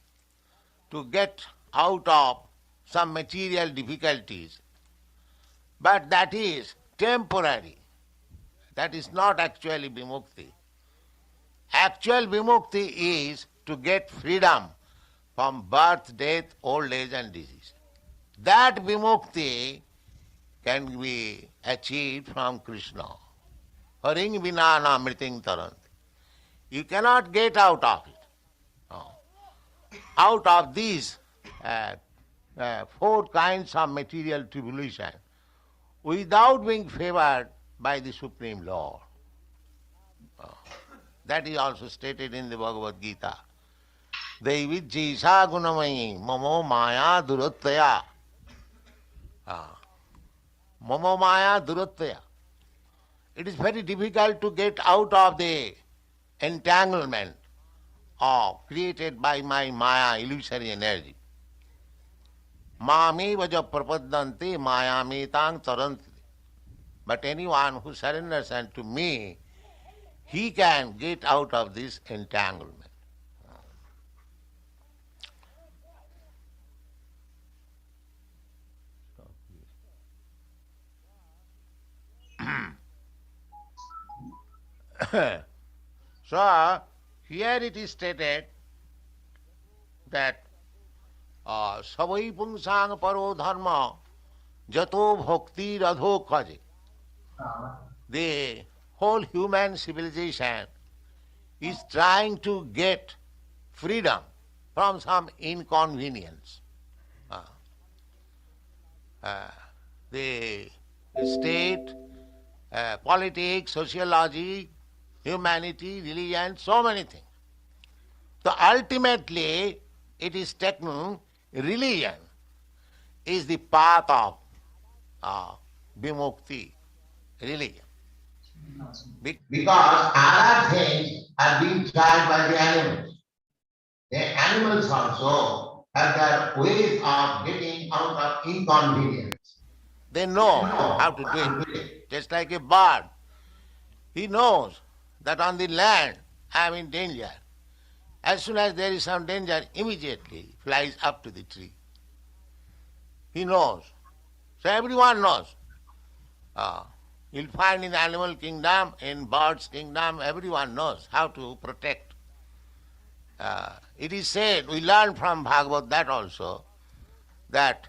to get out of some material difficulties. But that is temporary. That is not actually vimukti. Actual vimukti is to get freedom from birth, death, old age and disease. That vimukti can be achieved from Krishna. Haring vinana mriting taranti. You cannot get out of it. No. Out of these 4 kinds of material tribulation without being favored by the Supreme Lord. That is also stated in the Bhagavad Gita. Deivijjisa gunamayi mamo maya durattaya. Mamo maya durattaya. It is very difficult to get out of the entanglement created by my maya, illusory energy. Mami vaja prapaddanti mayamitang taranti. But anyone who surrenders unto me, he can get out of this entanglement. So, here it is stated that savai pungsang paro dharma jato bhakti radho kaje. The whole human civilization is trying to get freedom from some inconvenience. The state, politics, sociology, humanity, religion, so many things. So ultimately it is taken, religion is the path of vimukti, religion. Because other things are being tried by the animals. The animals also have their ways of getting out of inconvenience. They know how to do it. Just like a bird. He knows that on the land I am in danger. As soon as there is some danger, immediately flies up to the tree. He knows. So everyone knows. You'll find in the animal kingdom, in birds kingdom, everyone knows how to protect. It is said, we learn from Bhagavad that also, that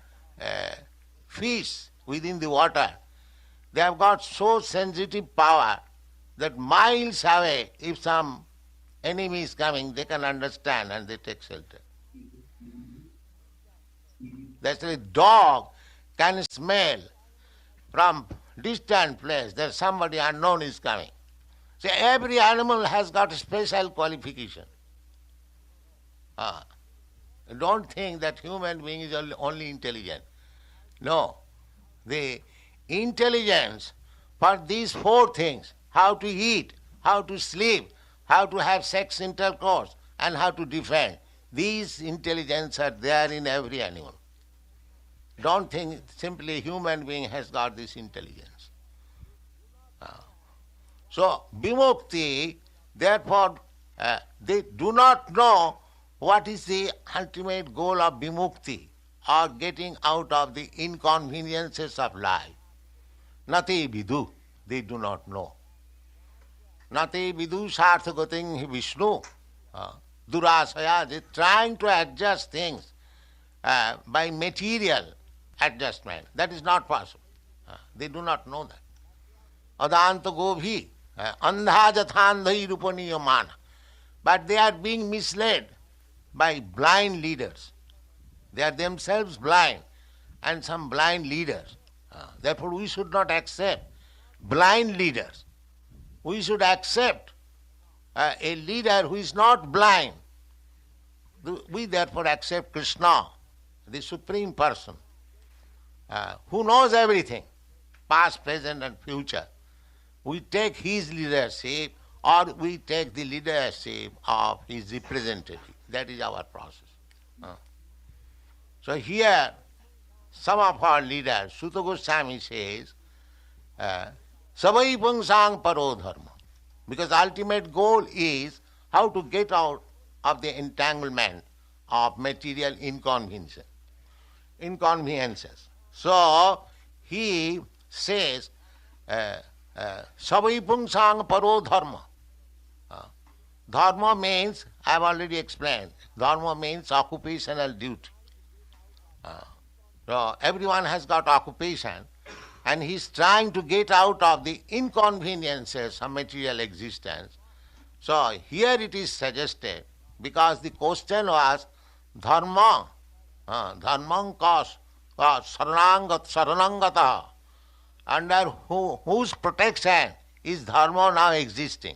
fish within the water, they have got so sensitive power that miles away, if some enemy is coming, they can understand and they take shelter. That's why a dog can smell from distant place that somebody unknown is coming. So every animal has got a special qualification. Don't think that human being is only intelligent. No. The intelligence for these 4 things, how to eat, how to sleep, how to have sex intercourse, and how to defend, these intelligence are there in every animal. Don't think simply a human being has got this intelligence. So, vimukti, therefore, they do not know what is the ultimate goal of vimukti, or getting out of the inconveniences of life. Nati vidu, they do not know. Nati vidu sarthagating hi Vishnu. Durasaya, they are trying to adjust things by material adjustment. That is not possible. They do not know that. Adanta gobhi, andha jathandhai rupaniyamana. But they are being misled by blind leaders. They are themselves blind, and some blind leaders. Therefore we should not accept blind leaders. We should accept a leader who is not blind. We therefore accept Krishna, the Supreme Person, who knows everything, past, present and future, we take his leadership or we take the leadership of his representative. That is our process. So here, some of our leaders, Sutta Goswami says, Savai Pungsang Paro Dharma. Because ultimate goal is how to get out of the entanglement of material inconveniences. So he says, Savai Pungsang Paro Dharma. Dharma means, I have already explained, dharma means occupational duty. So everyone has got occupation and he is trying to get out of the inconveniences of material existence. So here it is suggested, because the question was dharma, dharmang kas saranangata, under whose protection is dharma now existing.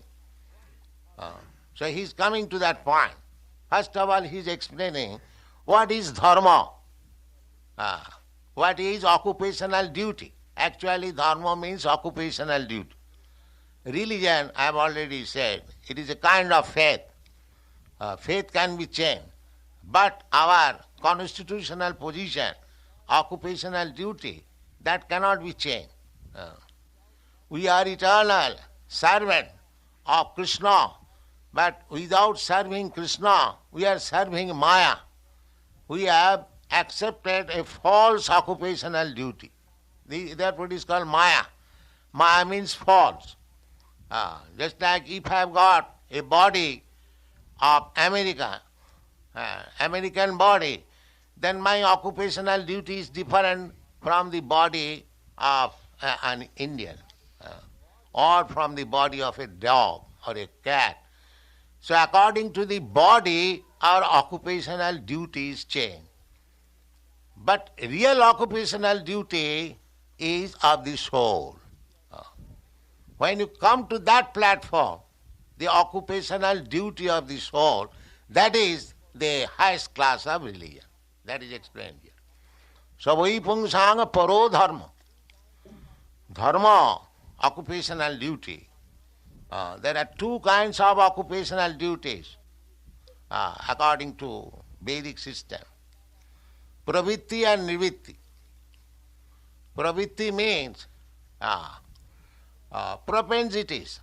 So he is coming to that point. First of all, he is explaining what is dharma, what is occupational duty. Actually, dharma means occupational duty. Religion, I have already said, it is a kind of faith. Faith can be changed. But our constitutional position, occupational duty, that cannot be changed. We are eternal servant of Krishna, but without serving Krishna, we are serving Maya. We have accepted a false occupational duty. That's what is called Maya. Maya means false. Just like if I have got a body of American body, then my occupational duty is different from the body of an Indian or from the body of a dog or a cat. So according to the body, our occupational duties change. But real occupational duty is of the soul. When you come to that platform, the occupational duty of the soul, that is the highest class of religion. That is explained here. Savai Pungsang Paro Dharma. Dharma, occupational duty. There are two kinds of occupational duties according to Vedic system. Pravitti and Nivitti. Pravitti means propensities,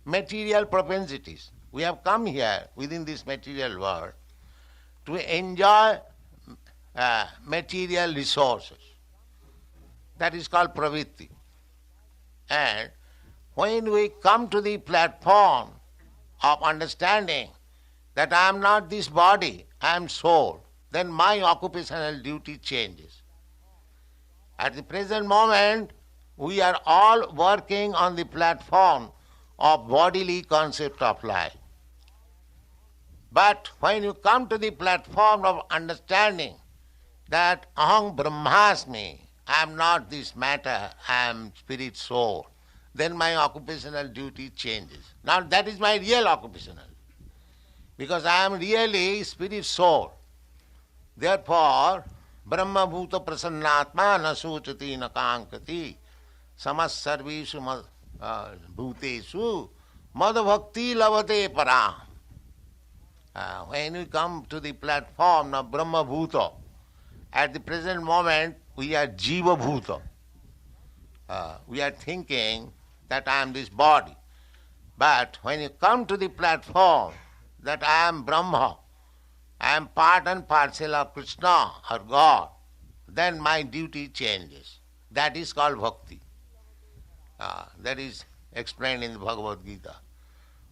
material propensities. We have come here within this material world to enjoy material resources. That is called pravitti. And when we come to the platform of understanding that I am not this body, I am soul, then my occupational duty changes. At the present moment, we are all working on the platform of bodily concept of life. But when you come to the platform of understanding that aham brahmasmi, I am not this matter, I am spirit soul, then my occupational duty changes. Now that is my real occupational, because I am really spirit soul. Therefore, Brahma bhuta prasannatma na suchati na kankati samas sarvishu bhutesu mad bhakti lavate param. When we come to the platform of Brahma bhuta, at the present moment we are jiva bhuta. We are thinking that I am this body. But when you come to the platform that I am Brahma, I am part and parcel of Krishna or God, then my duty changes. That is called bhakti. That is explained in the Bhagavad Gita.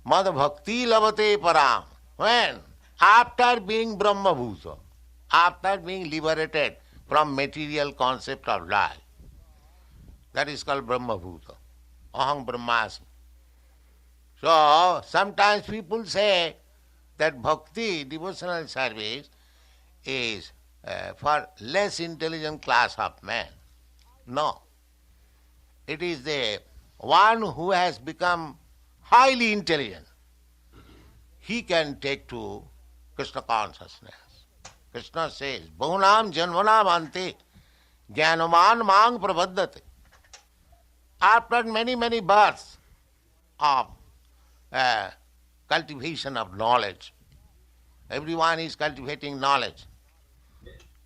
Mad bhakti lavate param. When? After being Brahma bhuta, after being liberated from material concept of life. That is called Brahma bhuta. Aham brahmasmi. So sometimes people say that bhakti, devotional service, is for less intelligent class of man. No. It is the one who has become highly intelligent. He can take to Krishna consciousness. Krishna says, Bahunam janvanam ante jnanaman mang prabhaddate. After many, many births of cultivation of knowledge, everyone is cultivating knowledge.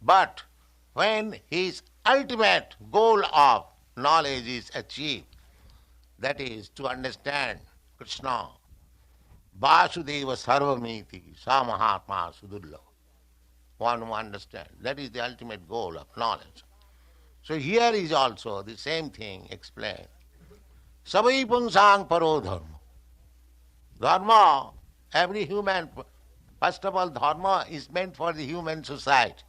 But when his ultimate goal of knowledge is achieved, that is to understand Krishna, Vasudeva Sarvamiti, Samahatma Sudurlava. One who understands. That is the ultimate goal of knowledge. So here is also the same thing explained. Savai punsang paro dharma. Dharma, every human, first of all, dharma is meant for the human society.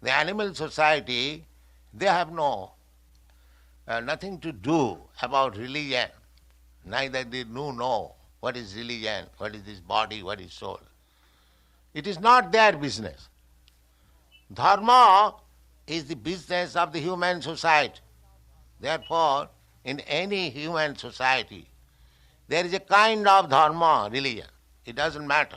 The animal society, they have nothing to do about religion. Neither they know what is religion, what is this body, what is soul. It is not their business. Dharma is the business of the human society. Therefore, in any human society, there is a kind of dharma, religion. It doesn't matter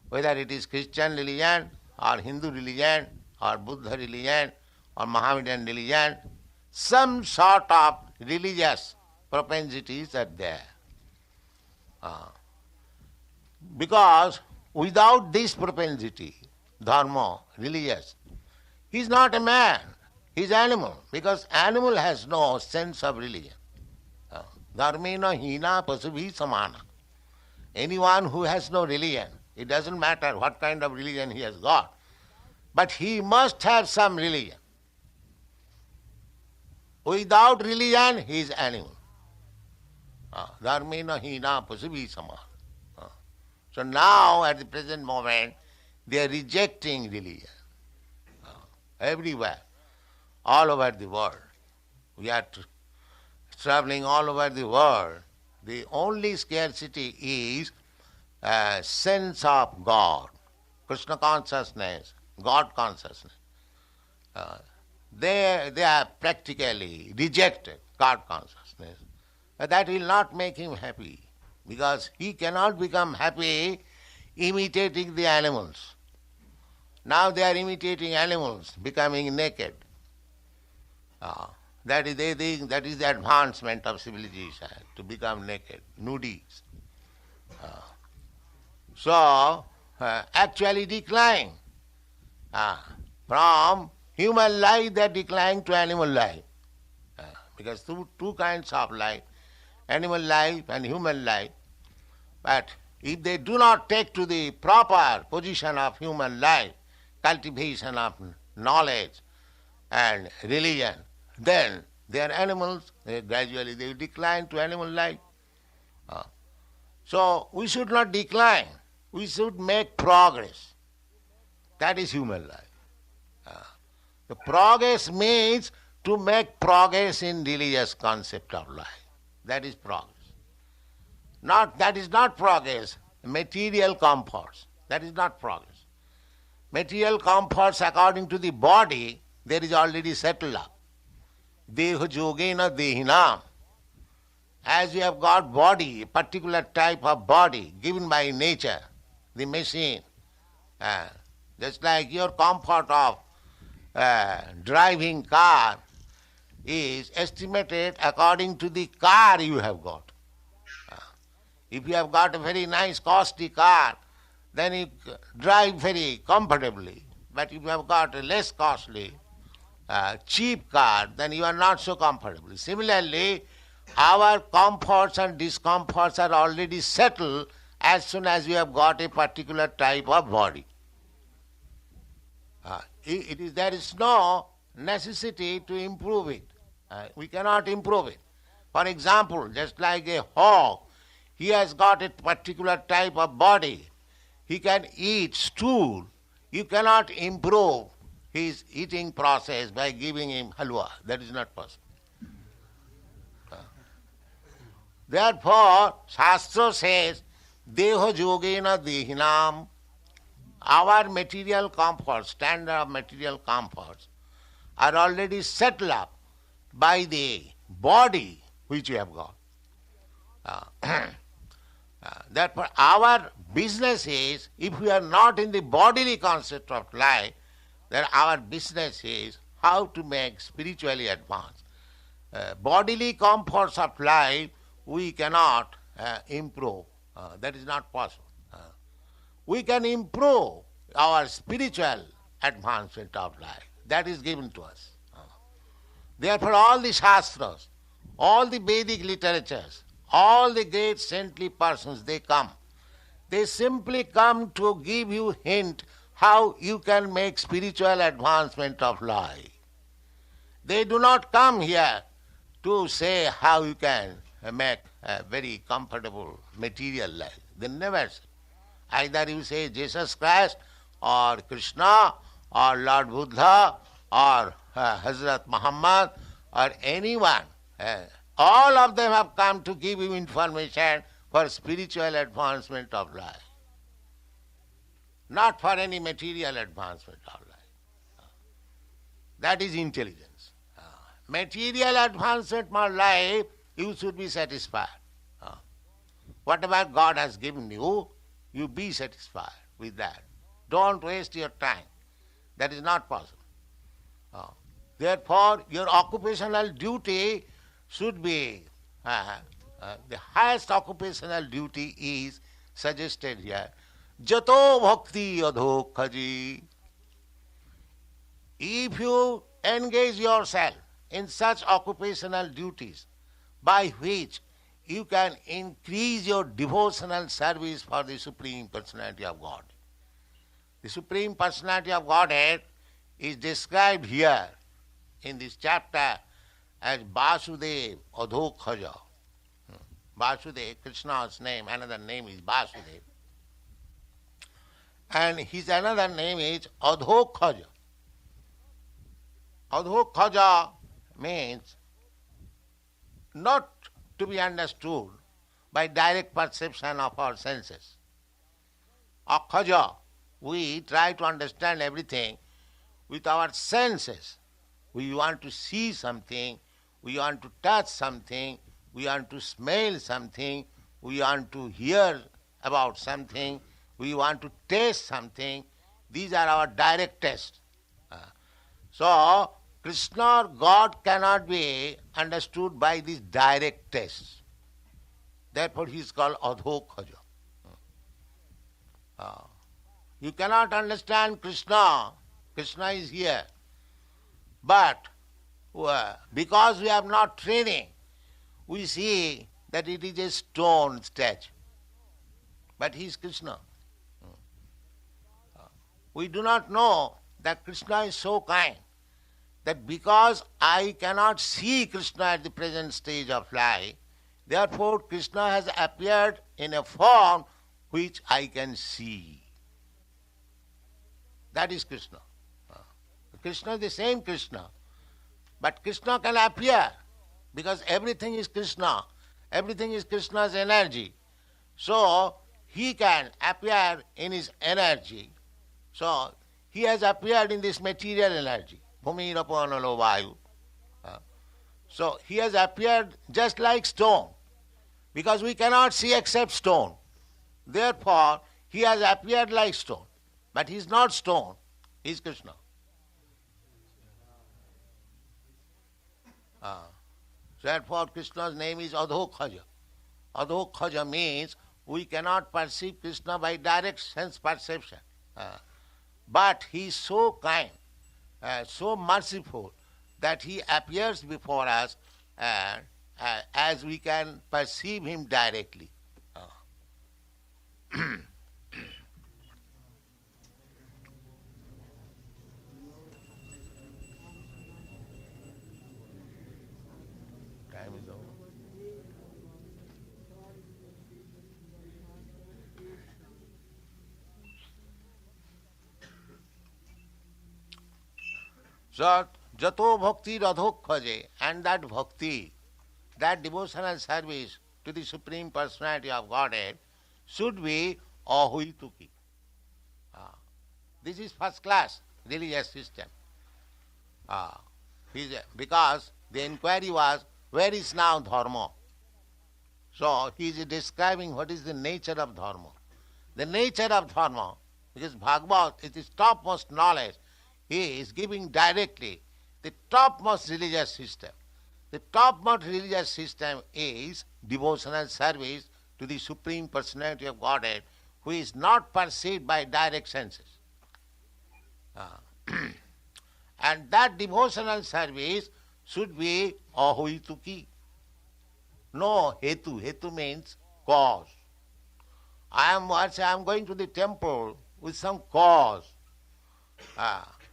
whether it is Christian religion or Hindu religion or Buddha religion or Mohammedan religion. Some sort of religious propensities are there. Because without this propensity, dharma, religious, he is not a man, he is animal, because animal has no sense of religion. Dharmena hina pasubhi samana. Anyone who has no religion, it doesn't matter what kind of religion he has got, but he must have some religion. Without religion, he is animal. Dharmena hina pasubhi samana. So now, at the present moment, they are rejecting religion. Everywhere, all over the world. We are traveling all over the world. The only scarcity is sense of God, Krishna consciousness, God consciousness. They are practically rejected God consciousness. But that will not make him happy, because he cannot become happy imitating the animals. Now they are imitating animals, becoming naked. They think that is the advancement of civilization, to become naked, nudies. Actually decline. From human life they decline to animal life. Because two kinds of life, animal life and human life. But if they do not take to the proper position of human life, cultivation of knowledge and religion, then they are animals. Gradually they will decline to animal life. So we should not decline. We should make progress. That is human life. The progress means to make progress in religious concept of life. That is progress. That is not progress. Material comforts. That is not progress. Material comforts according to the body, there is already settled up. Deha yogena dehinam. As you have got body, a particular type of body given by nature, the machine, just like your comfort of driving car is estimated according to the car you have got. If you have got a very nice costly car, then you drive very comfortably. But if you have got a less costly, cheap car, then you are not so comfortable. Similarly, our comforts and discomforts are already settled as soon as you have got a particular type of body. There is no necessity to improve it. We cannot improve it. For example, just like a hog, he has got a particular type of body. He can eat stool. You cannot improve his eating process by giving him halwa. That is not possible. Therefore, Shastra says, Deha yogena dehinam. Our material comforts, standard of material comforts, are already settled up by the body which we have got. Therefore, our business is, if we are not in the bodily concept of life, then our business is how to make spiritually advanced. Bodily comforts of life we cannot improve. That is not possible. We can improve our spiritual advancement of life. That is given to us. Therefore, all the Shastras, all the Vedic literatures, all the great saintly persons, they come. They simply come to give you hint how you can make spiritual advancement of life. They do not come here to say how you can make a very comfortable material life. They never say. Either you say Jesus Christ or Krishna or Lord Buddha or Hazrat Muhammad or anyone. All of them have come to give you information for spiritual advancement of life, not for any material advancement of life. That is intelligence. Material advancement of life, you should be satisfied. Whatever God has given you, you be satisfied with that. Don't waste your time. That is not possible. Therefore, your occupational duty should be, the highest occupational duty is suggested here. Jato bhakti adhokhaji. If you engage yourself in such occupational duties by which you can increase your devotional service for the Supreme Personality of God. The Supreme Personality of Godhead is described here in this chapter as Vasudev Adhokhaja. Vasudev, Krishna's name, another name is Vasudev. And his another name is Adhokhaja. Adhokhaja means not to be understood by direct perception of our senses. Akhaja, we try to understand everything with our senses. We want to see something, we want to touch something, we want to smell something, we want to hear about something, we want to taste something. These are our direct tests. So, Krishna or God cannot be understood by these direct tests. Therefore he is called Adhokhaja. You cannot understand Krishna. Krishna is here. But because we have not training, we see that it is a stone statue. But he is Krishna. We do not know that Krishna is so kind that because I cannot see Krishna at the present stage of life, therefore Krishna has appeared in a form which I can see. That is Krishna. Krishna is the same Krishna. But Krishna can appear because everything is Krishna. Everything is Krishna's energy. So he can appear in his energy. So he has appeared in this material energy. Bhumi-rapanalo vayu. So he has appeared just like stone. Because we cannot see except stone. Therefore, he has appeared like stone. But he is not stone. He is Krishna. Therefore, Krishna's name is Adhokhaja. Adhokhaja means we cannot perceive Krishna by direct sense perception. But he is so kind, so merciful, that he appears before us as we can perceive him directly. Time is over. So, Jato Bhakti Radhokhaje, and that bhakti, that devotional service to the Supreme Personality of Godhead should be ahuituki. This is first class religious system. Because the inquiry was, where is now dharma? So he is describing what is the nature of dharma. The nature of dharma, because Bhagavad is his topmost knowledge, he is giving directly the topmost religious system. The topmost religious system is devotional service to the Supreme Personality of Godhead, who is not perceived by direct senses. And that devotional service should be ahoituki. No hetu. Hetu means cause. I am going to the temple with some cause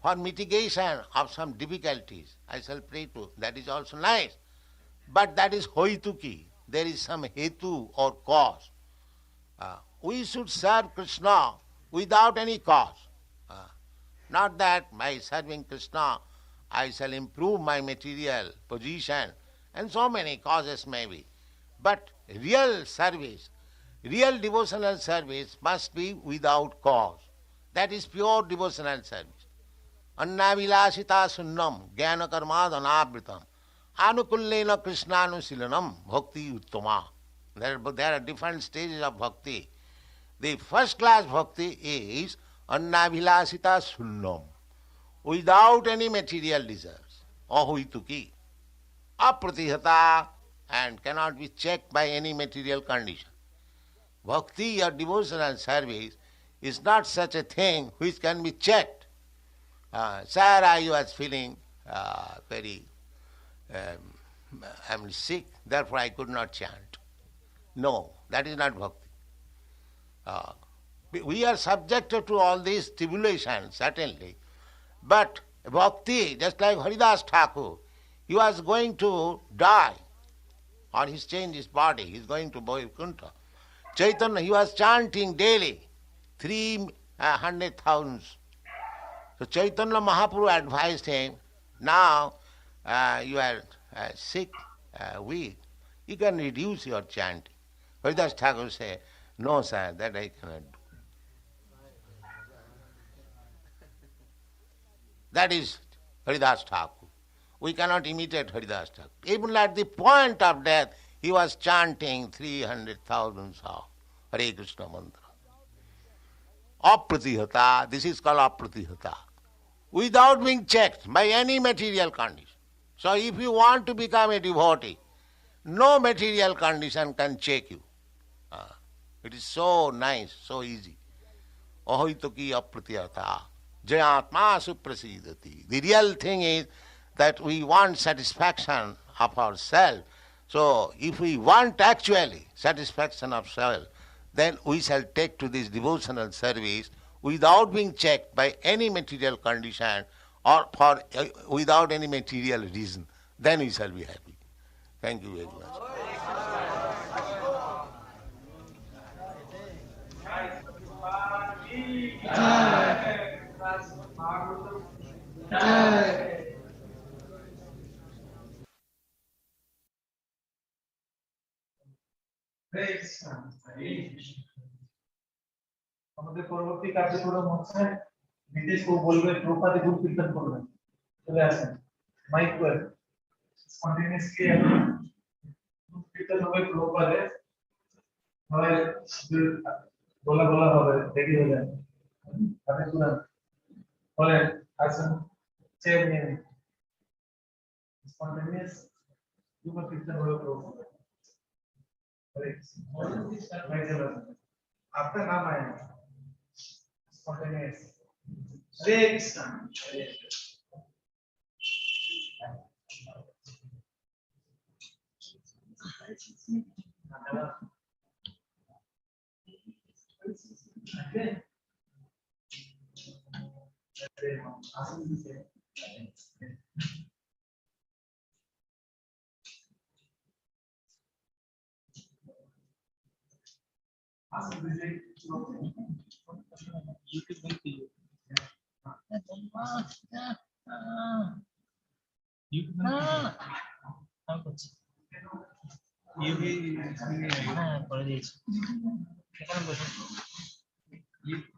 for mitigation of some difficulties. I shall pray to. That is also nice. But that is hoituki. There is some hetu or cause. We should serve Krishna without any cause. Not that by serving Krishna I shall improve my material position, and so many causes may be. But real service, real devotional service must be without cause. That is pure devotional service. Annavilasita sunnam jnana karmad anavritam anukullena krishnanushilanam bhakti uttama. There are different stages of bhakti. The first class bhakti is annavilasita sunnam, without any material desires, ahoituki, apratihata, and cannot be checked by any material condition. Bhakti or devotional service is not such a thing which can be checked. Sir, I was feeling very I'm sick, therefore I could not chant. No, that is not bhakti. We are subjected to all these tribulations, certainly. But bhakti, just like Haridas Thakur, he was going to die, or he's changed his body, he's going to Vaikuntha. Chaitanya, he was chanting daily, 300,000. So Chaitanya Mahaprabhu advised him, now you are sick, weak, you can reduce your chanting. Haridas Thakur said, no sir, that I cannot do. That is Haridas Thakur. We cannot imitate Haridas Thakur. Even at the point of death, he was chanting 300,000 of Hare Krishna mantra. Apratihata, this is called apratihata. Without being checked by any material condition. So if you want to become a devotee, no material condition can check you. It is so nice, so easy. Ahoituki apratihata. Jayatma suprasidati. The real thing is that we want satisfaction of ourselves. So if we want actually satisfaction of self, then we shall take to this devotional service without being checked by any material condition or without any material reason. Then we shall be happy. Thank you very much. আমাদের পরবর্তী কার্যক্রম হচ্ছে বিদেশ ও বলবে প্রপাতে গুরু কীর্তন করবেন, চলে আসেন mic করে কন্টিনিউয়াসলি কীর্তন হবে প্রপাতে, হয় বলা হবে দেরি হয়ে যায় আপনি শুনুন বলেন আসেন চেয়ার নিয়ে কন্টিনিউয়াস গুরু কীর্তন হবে প্রপাতে। आपका नाम आया स्पॉन्टेनियस हरे कृष्ण YouTube